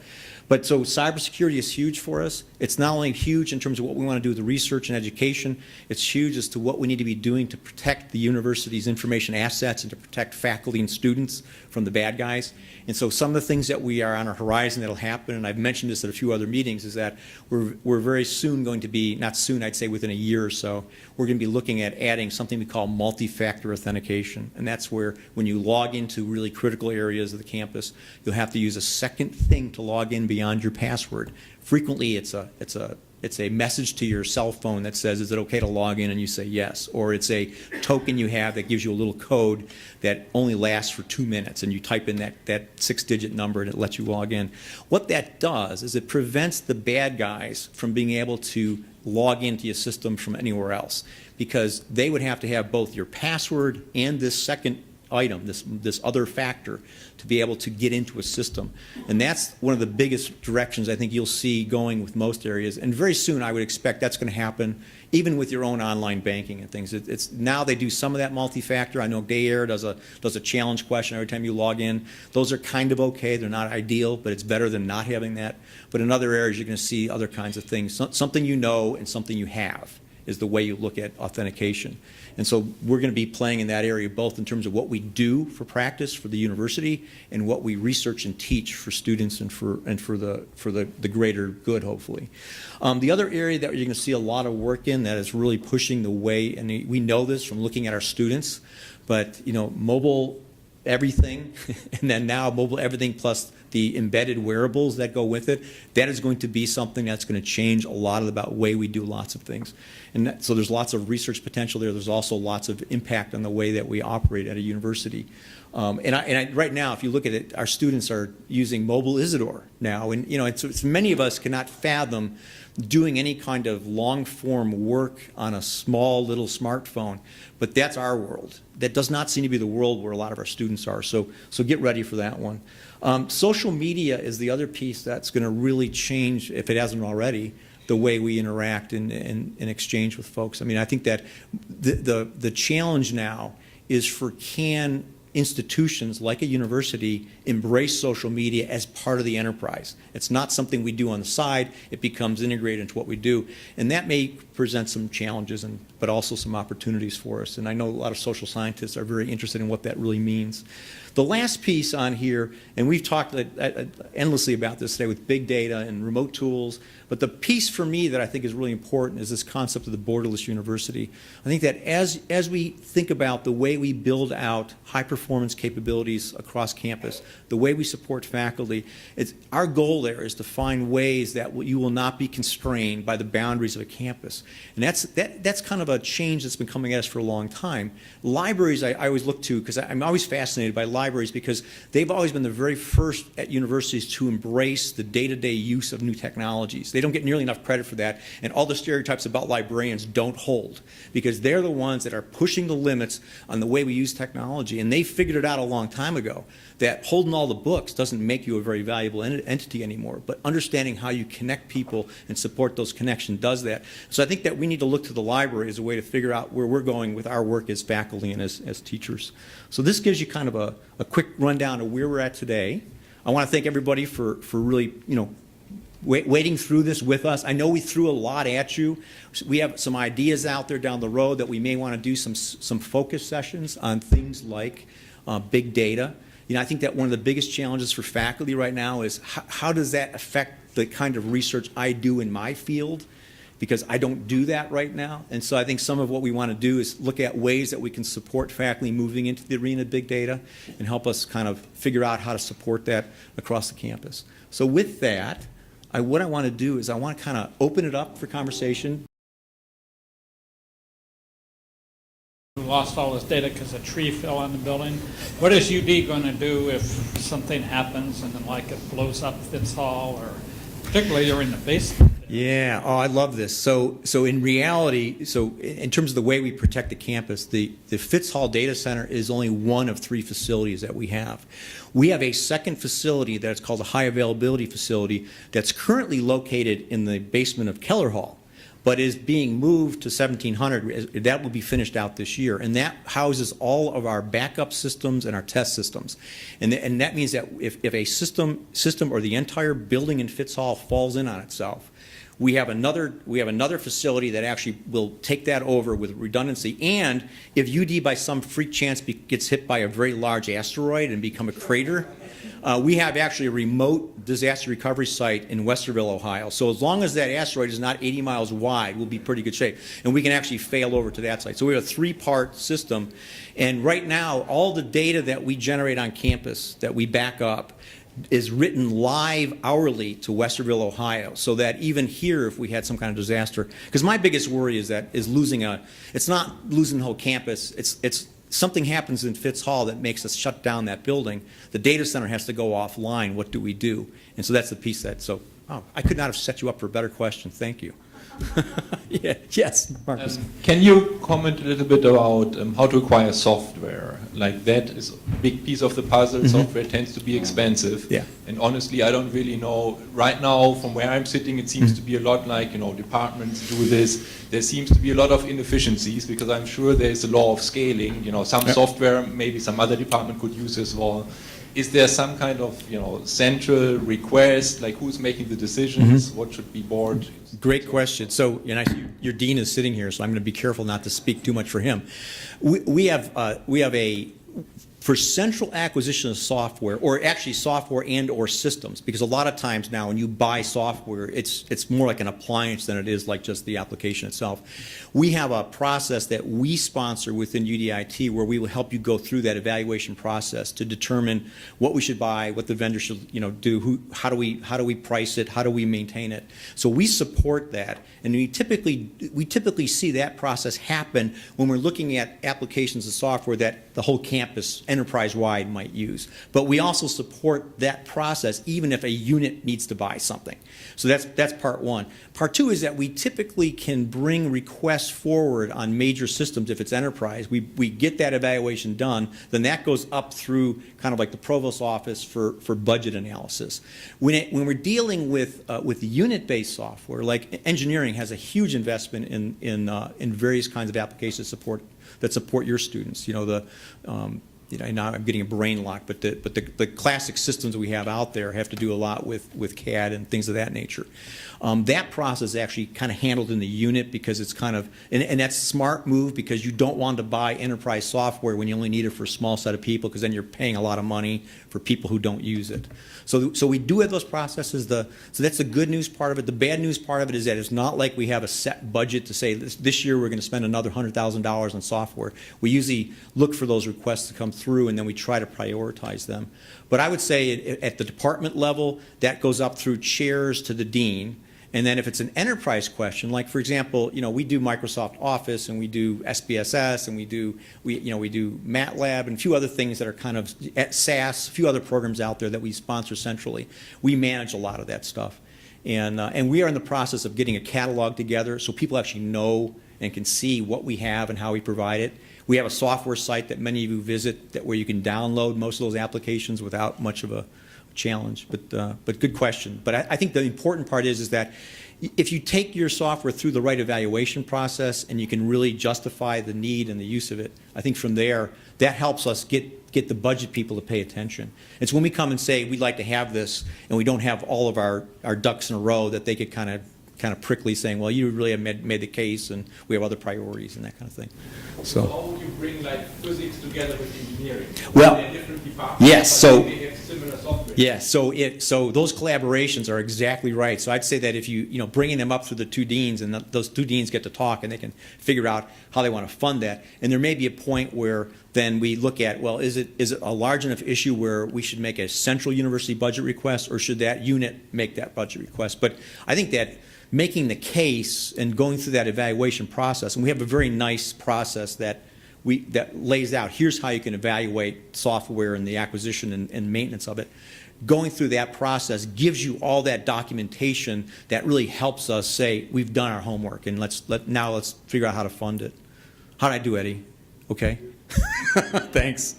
But so cybersecurity is huge for us. It's not only huge in terms of what we want to do with the research and education, it's huge as to what we need to be doing to protect the university's information assets and to protect faculty and students from the bad guys. And so some of the things that we are on our horizon that'll happen, and I've mentioned this at a few other meetings, is that we're very soon going to be, not soon, I'd say within a year or so, we're going to be looking at adding something we call multi-factor authentication. And that's where when you log into really critical areas of the campus, you'll have to use a second thing to log in beyond your password. Frequently, it's a message to your cell phone that says, is it okay to log in? And you say yes. Or it's a token you have that gives you a little code that only lasts for 2 minutes, and you type in that 6-digit number and it lets you log in. What that does is it prevents the bad guys from being able to log into your system from anywhere else, because they would have to have both your password and this second item, this other factor, to be able to get into a system. And that's one of the biggest directions I think you'll see going with most areas. And very soon I would expect that's going to happen even with your own online banking and things. It's now they do some of that multi-factor. I know Gayair does a challenge question every time you log in. Those are kind of okay. They're not ideal, but it's better than not having that. But in other areas you're going to see other kinds of things. Something you know and something you have is the way you look at authentication. And so we're going to be playing in that area both in terms of what we do for practice for the university and what we research and teach for students and for the greater good, hopefully. The other area that you're going to see a lot of work in that is really pushing the way, and we know this from looking at our students, but you know, mobile everything, and then now mobile everything plus the embedded wearables that go with it, that is going to be something that's going to change a lot of the way we do lots of things. And so there's lots of research potential there. There's also lots of impact on the way that we operate at a university. Right now, if you look at it, our students are using mobile Isidore now, and you know, it's many of us cannot fathom doing any kind of long-form work on a small little smartphone, but that's our world. That does not seem to be the world where a lot of our students are, so get ready for that one. Social media is the other piece that's going to really change, if it hasn't already, the way we interact and exchange with folks. I mean, I think that the challenge now is for institutions like a university embrace social media as part of the enterprise. It's not something we do on the side. It becomes integrated into what we do. And that may present some challenges, but also some opportunities for us. And I know a lot of social scientists are very interested in what that really means. The last piece on here, and we've talked endlessly about this today with big data and remote tools, but the piece for me that I think is really important is this concept of the borderless university. I think that as we think about the way we build out high-performance performance capabilities across campus, the way we support faculty. Our goal there is to find ways that you will not be constrained by the boundaries of a campus. And that's kind of a change that's been coming at us for a long time. Libraries I always look to, because I'm always fascinated by libraries, because they've always been the very first at universities to embrace the day-to-day use of new technologies. They don't get nearly enough credit for that, and all the stereotypes about librarians don't hold, because they're the ones that are pushing the limits on the way we use technology. And they figured it out a long time ago that holding all the books doesn't make you a very valuable entity anymore, but understanding how you connect people and support those connections does that. So I think that we need to look to the library as a way to figure out where we're going with our work as faculty and as teachers. So this gives you kind of a quick rundown of where we're at today. I want to thank everybody for really, wading through this with us. I know we threw a lot at you. We have some ideas out there down the road that we may want to do some focus sessions on things like big data. I think that one of the biggest challenges for faculty right now is how does that affect the kind of research I do in my field? Because I don't do that right now. And so I think some of what we want to do is look at ways that we can support faculty moving into the arena of big data and help us kind of figure out how to support that across the campus. So with that, what I want to do is I want to kind of open it up for conversation. We lost all this data because a tree fell on the building. What is UD going to do if something happens and then like it blows up Fitz Hall, or particularly you're in the basement? Yeah, I love this. So in reality, in terms of the way we protect the campus, the Fitz Hall Data Center is only one of 3 facilities that we have. We have a second facility that's called a high availability facility that's currently located in the basement of Keller Hall, but is being moved to 1700. That will be finished out this year. And that houses all of our backup systems and our test systems. And that means that if a system or the entire building in Fitz Hall falls in on itself, we have another facility that actually will take that over with redundancy. And if UD by some freak chance gets hit by a very large asteroid and become a crater, we have actually a remote disaster recovery site in Westerville, Ohio. So as long as that asteroid is not 80 miles wide, we'll be in pretty good shape. And we can actually fail over to that site. So we have a 3-part system. And right now, all the data that we generate on campus that we back up is written live hourly to Westerville, Ohio, so that even here, if we had some kind of disaster, because my biggest worry is it's not losing the whole campus, it's something happens in Fitz Hall that makes us shut down that building. The data center has to go offline. What do we do? And so that's the piece I could not have set you up for a better question. Thank you. Yeah, yes, Marcus. Can you comment a little bit about how to acquire software? Like that is a big piece of the puzzle. Mm-hmm. Software tends to be expensive. Yeah. And honestly, I don't really know. Right now, from where I'm sitting, it seems to be a lot like, departments do this. There seems to be a lot of inefficiencies because I'm sure there's a law of scaling. Some software maybe some other department could use as well. Is there some kind of, central request, like who's making the decisions, what should be bought? Great question. So, I see your dean is sitting here, so I'm going to be careful not to speak too much for him. We have for central acquisition of software, or actually software and or systems, because a lot of times now when you buy software, it's more like an appliance than it is like just the application itself. We have a process that we sponsor within UDIT where we will help you go through that evaluation process to determine what we should buy, what the vendor should do, how do we price it, how do we maintain it. So we support that, and we typically see that process happen when we're looking at applications of software that the whole campus enterprise-wide might use. But we also support that process even if a unit needs to buy something. So that's part one. Part two is that we typically can bring requests forward on major systems if it's enterprise. We get that evaluation done, then that goes up through kind of like the provost office for budget analysis. When we're dealing with unit-based software, like engineering has a huge investment in various kinds of applications that support your students. Now I'm getting a brain lock, but the classic systems we have out there have to do a lot with CAD and things of that nature. That process is actually kind of handled in the unit because it's kind of, and that's a smart move because you don't want to buy enterprise software when you only need it for a small set of people, because then you're paying a lot of money for people who don't use it. So we do have those processes. So that's the good news part of it. The bad news part of it is that it's not like we have a set budget to say this year we're going to spend another $100,000 on software. We usually look for those requests to come through, and then we try to prioritize them. But I would say at the department level, that goes up through chairs to the dean. And then if it's an enterprise question, like for example, we do Microsoft Office and we do SPSS and we do MATLAB and a few other things that are kind of SAS, a few other programs out there that we sponsor centrally. We manage a lot of that stuff. And we are in the process of getting a catalog together so people actually know and can see what we have and how we provide it. We have a software site that many of you visit where you can download most of those applications without much of a challenge, but good question. But I think the important part is that if you take your software through the right evaluation process and you can really justify the need and the use of it, I think from there, that helps us get the budget people to pay attention. It's when we come and say we'd like to have this and we don't have all of our ducks in a row that they get kind of prickly saying, well, you really have made the case and we have other priorities and that kind of thing. So how would you bring like physics together with engineering? Well, they're different departments, yes, so they have similar software. yes, so those collaborations are exactly right. So I'd say that if you bringing them up through the two deans and those two deans get to talk and they can figure out how they want to fund that, and there may be a point where then we look at, well, is it a large enough issue where we should make a central university budget request, or should that unit make that budget request? But I think that making the case and going through that evaluation process, and we have a very nice process that lays out, here's how you can evaluate software and the acquisition and maintenance of it. Going through that process gives you all that documentation that really helps us say, we've done our homework, and now let's figure out how to fund it. How did I do, Eddie? Okay. Thanks.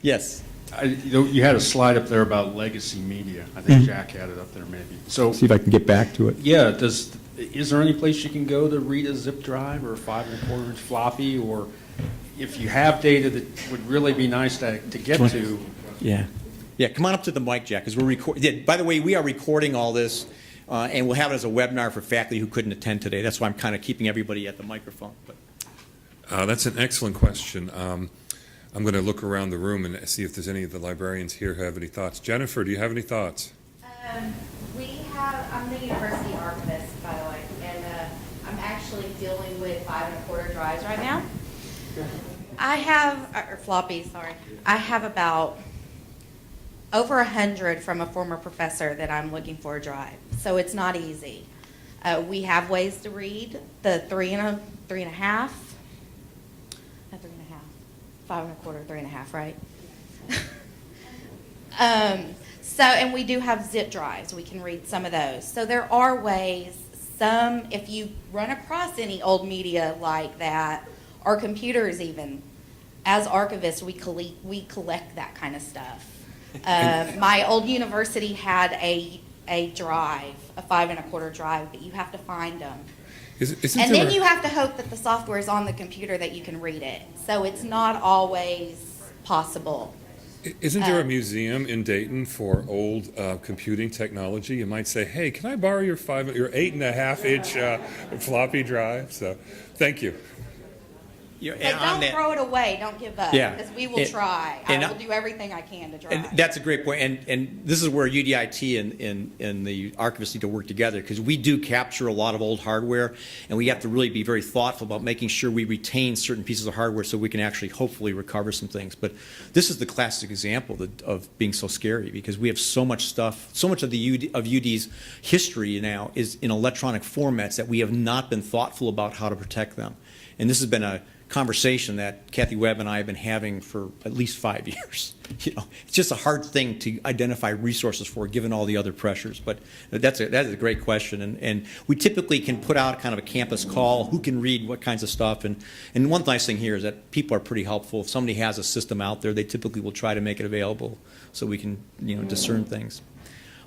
Yes. You had a slide up there about legacy media. I think Jack had it up there maybe. So See if I can get back to it. yeah, is there any place you can go to read a zip drive or a 5 1/4 inch floppy, or if you have data that would really be nice to get to? Yeah. Yeah, come on up to the mic, Jack, because we're recording. Yeah, by the way, we are recording all this, and we'll have it as a webinar for faculty who couldn't attend today. That's why I'm kind of keeping everybody at the microphone. But. That's an excellent question. I'm going to look around the room and see if there's any of the librarians here who have any thoughts. Jennifer, do you have any thoughts? I'm the university archivist, by the way, and I'm actually dealing with 5 1/4 drives right now. I have, or floppies, sorry. I have about over 100 from a former professor that I'm looking for a drive, so it's not easy. We have ways to read the 3 1/2, 5 1/4, 3 1/2, right? And we do have zip drives. We can read some of those. So there are ways. If you run across any old media like that, or computers even, as archivists, we collect that kind of stuff. My old university had a drive, a 5 1/4 drive, but you have to find them. And then you have to hope that the software is on the computer that you can read it. So it's not always possible. Isn't there a museum in Dayton for old computing technology? You might say, hey, can I borrow your 8 1/2 inch floppy drive? So, thank you. But don't throw it away. Don't give up. Yeah. Because we will try. I will do everything I can to try. And that's a great point. And this is where UDIT and the archivists need to work together, because we do capture a lot of old hardware, and we have to really be very thoughtful about making sure we retain certain pieces of hardware so we can actually hopefully recover some things. But this is the classic example of being so scary, because we have so much stuff, so much of UD's history now is in electronic formats that we have not been thoughtful about how to protect them. And this has been a conversation that Kathy Webb and I have been having for at least 5 years. It's just a hard thing to identify resources for, given all the other pressures. But that is a great question, and we typically can put out kind of a campus call, who can read what kinds of stuff. And one nice thing here is that people are pretty helpful. If somebody has a system out there, they typically will try to make it available so we can discern things.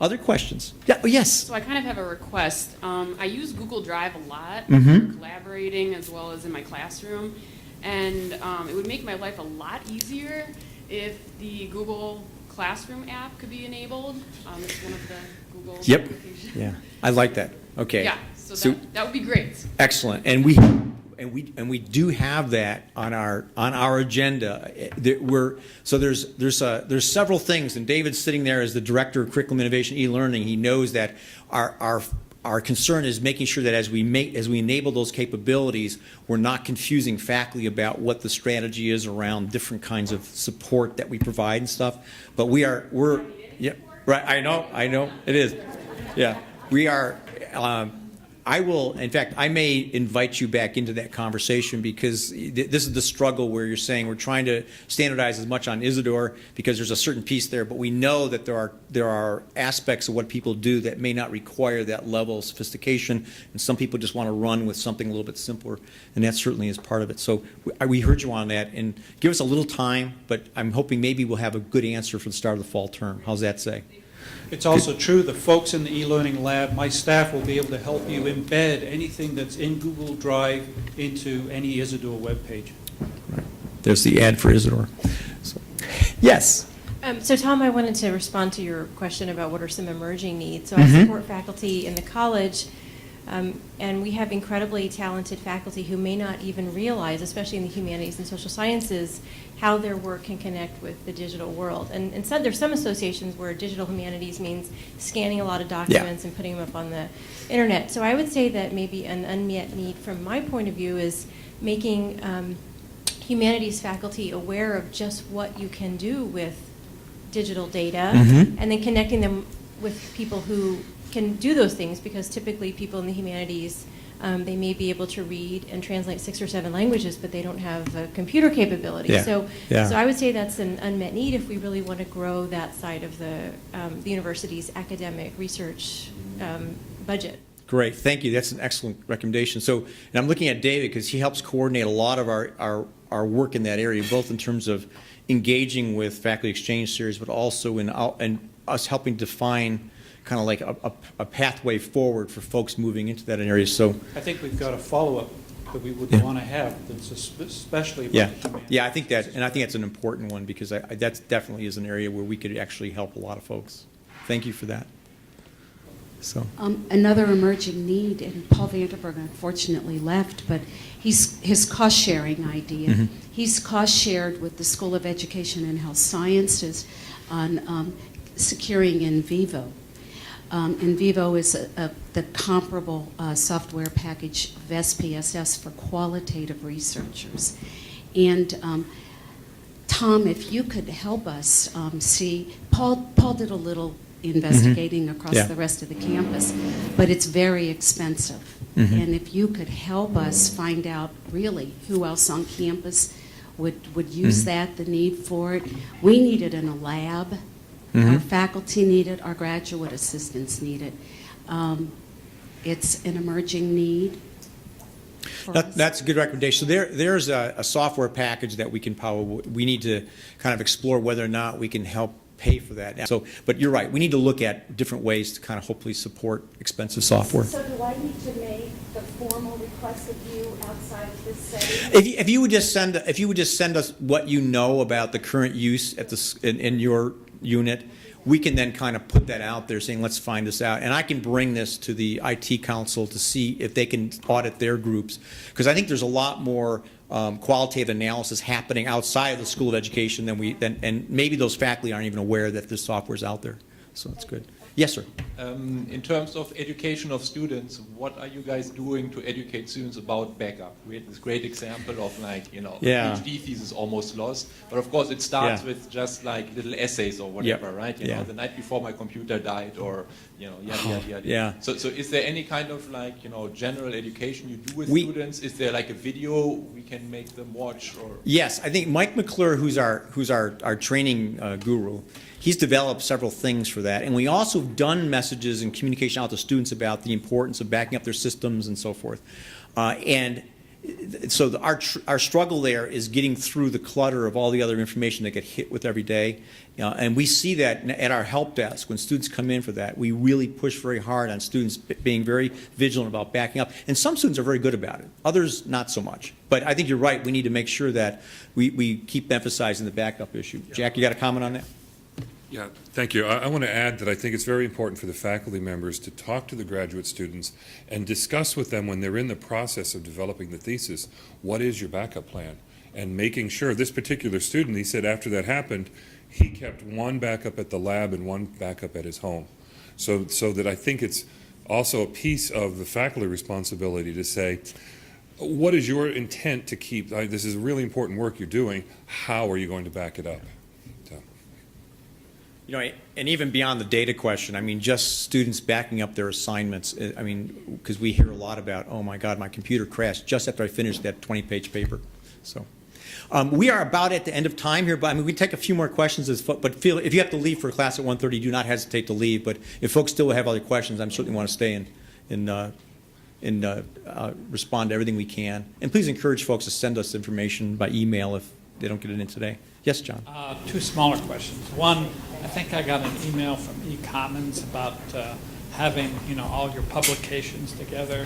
Other questions? Yeah. Oh, yes. So I kind of have a request. I use Google Drive a lot for collaborating as well as in my classroom, and it would make my life a lot easier if the Google Classroom app could be enabled. It's one of the Google applications. Yeah, I like that. Okay. Yeah, so that would be great. Excellent. And we do have that on our agenda. There's several things, and David's sitting there as the director of curriculum innovation e-learning. He knows that our our concern is making sure that as we enable those capabilities, we're not confusing faculty about what the strategy is around different kinds of support that we provide and stuff. But we're yeah, right. I know it is. Yeah, we are. I will, in fact, I may invite you back into that conversation because this is the struggle where you're saying we're trying to standardize as much on Isidore because there's a certain piece there, but we know that there are aspects of what people do that may not require that level of sophistication, and some people just want to run with something a little bit simpler, and that certainly is part of it. So we heard you on that, and give us a little time, but I'm hoping maybe we'll have a good answer for the start of the fall term. How's that say? It's also true the folks in the e-learning lab, my staff will be able to help you embed anything that's in Google Drive into any Isidore web page. Right. There's the ad for Isidore. So, yes. So Tom, I wanted to respond to your question about what are some emerging needs. So I support faculty in the college, and we have incredibly talented faculty who may not even realize, especially in the humanities and social sciences, how their work can connect with the digital world. And so there's some associations where digital humanities means scanning a lot of documents and putting them up on the internet. So I would say that maybe an unmet need from my point of view is making humanities faculty aware of just what you can do with digital data, and then connecting them with people who can do those things, because typically people in the humanities, they may be able to read and translate 6 or 7 languages, but they don't have a computer capability. So I would say that's an unmet need if we really want to grow that side of the university's academic research budget. Great, thank you. That's an excellent recommendation. So, and I'm looking at David because he helps coordinate a lot of our work in that area, both in terms of engaging with faculty exchange series, but also in us helping define kind of like a pathway forward for folks moving into that area. So I think we've got a follow-up that we would want to have, that's especially about the humanities. Yeah, I think that's an important one because that definitely is an area where we could actually help a lot of folks. Thank you for that. So another emerging need, and Paul Vanderberg unfortunately left, but his cost-sharing idea. He's cost-shared with the School of Education and Health Sciences on securing in vivo. In vivo is the comparable software package of SPSS for qualitative researchers. And Tom, if you could help us see, Paul did a little investigating across the rest of the campus, but it's very expensive. And if you could help us find out really who else on campus would use that, the need for it. We need it in a lab. Our faculty need it, our graduate assistants need it. It's an emerging need. That's a good recommendation. So there's a software package that we need to kind of explore whether or not we can help pay for that. So, but you're right, we need to look at different ways to kind of hopefully support expensive software. So do I need to make the formal request of you outside of this setting? If you would just send us what you know about the current use at in your unit, we can then kind of put that out there saying, let's find this out. And I can bring this to the IT council to see if they can audit their groups. Because I think there's a lot more qualitative analysis happening outside of the School of Education and maybe those faculty aren't even aware that this software is out there. So that's good. Yes, sir. In terms of education of students, what are you guys doing to educate students about backup? We had this great example of PhD thesis almost lost, but of course it starts with just like little essays or whatever, right? The night before my computer died, or yada. So is there any kind of general education you do with students? Is there like a video we can make them watch? Or yes, I think Mike McClure, who's our training guru, he's developed several things for that. And we also have done messages and communication out to students about the importance of backing up their systems and so forth. And so our struggle there is getting through the clutter of all the other information that get hit with every day. And we see that at our help desk when students come in for that. We really push very hard on students being very vigilant about backing up. And some students are very good about it. Others, not so much. But I think you're right. We need to make sure that we keep emphasizing the backup issue. Jack, you got a comment on that? Yeah, thank you. I want to add that I think it's very important for the faculty members to talk to the graduate students and discuss with them when they're in the process of developing the thesis, what is your backup plan? And making sure, this particular student, he said after that happened, he kept one backup at the lab and one backup at his home. So that I think it's also a piece of the faculty responsibility to say, what is your intent to keep, this is really important work you're doing, how are you going to back it up? So. You know, and even beyond the data question, I mean, just students backing up their assignments, I mean, because we hear a lot about, oh my God, my computer crashed just after I finished that 20-page paper. So we are about at the end of time here, but I mean, we take a few more questions, but if you have to leave for class at 1:30, do not hesitate to leave. But if folks still have other questions, I'm certainly want to stay and respond to everything we can. And please encourage folks to send us information by email if they don't get it in today. Yes, John? Two smaller questions. One, I think I got an email from eCommons about having, you know, all your publications together.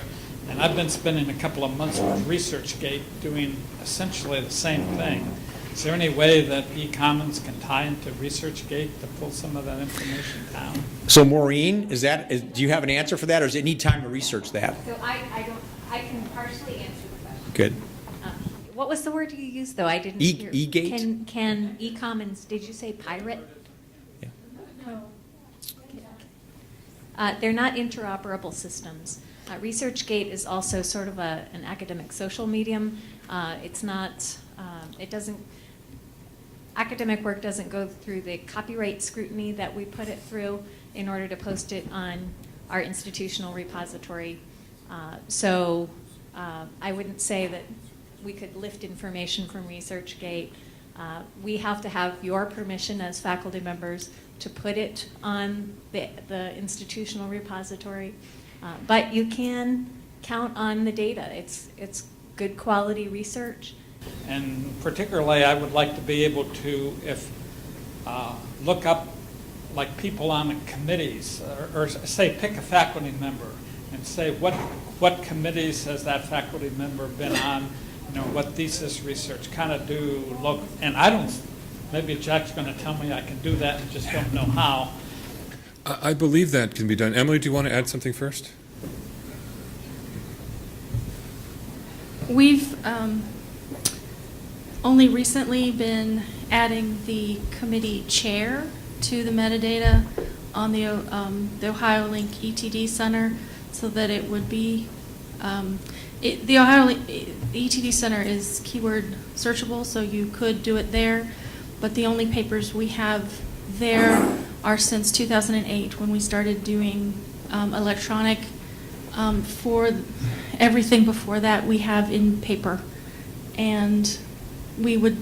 And I've been spending a couple of months with ResearchGate doing essentially the same thing. Is there any way that eCommons can tie into ResearchGate to pull some of that information down? So Maureen, do you have an answer for that, or does it need time to research that? So I can partially answer the question. Good. What was the word you used, though? I didn't hear. eGate? Can eCommons, did you say pirate? Yeah. They're not interoperable systems. ResearchGate is also sort of an academic social medium. It's not, academic work doesn't go through the copyright scrutiny that we put it through in order to post it on our institutional repository. So I wouldn't say that we could lift information from ResearchGate. We have to have your permission as faculty members to put it on the institutional repository. But you can count on the data. It's good quality research. And particularly, I would like to be able to, look up like people on committees, or say pick a faculty member and say what committees has that faculty member been on, you know, what thesis research, kind of do look, and maybe Jack's going to tell me I can do that and just don't know how. I believe that can be done. Emily, do you want to add something first? We've only recently been adding the committee chair to the metadata on the Ohio Link ETD Center so that it would be, the Ohio Link ETD Center is keyword searchable, so you could do it there, but the only papers we have there are since 2008 when we started doing electronic. For everything before that we have in paper, and we would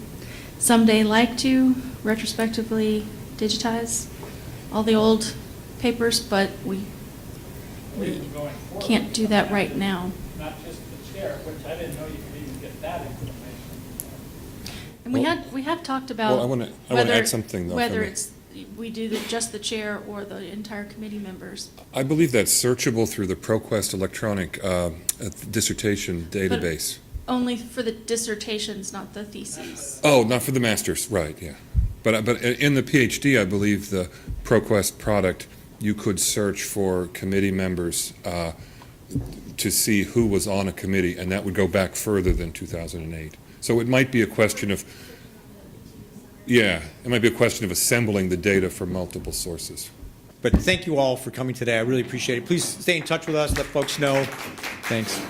someday like to retrospectively digitize all the old papers, but we can't do that right now. Not just the chair, which I didn't know you could even get that information. And we have talked about Well, I want to add something, though. whether it's we do just the chair or the entire committee members. I believe that's searchable through the ProQuest electronic dissertation database. But only for the dissertations, not the theses. Oh, not for the master's, right, yeah. But in the PhD, I believe the ProQuest product, you could search for committee members to see who was on a committee, and that would go back further than 2008. So it might be a question of, it might be a question of assembling the data from multiple sources. But thank you all for coming today. I really appreciate it. Please stay in touch with us. Let folks know. Thanks.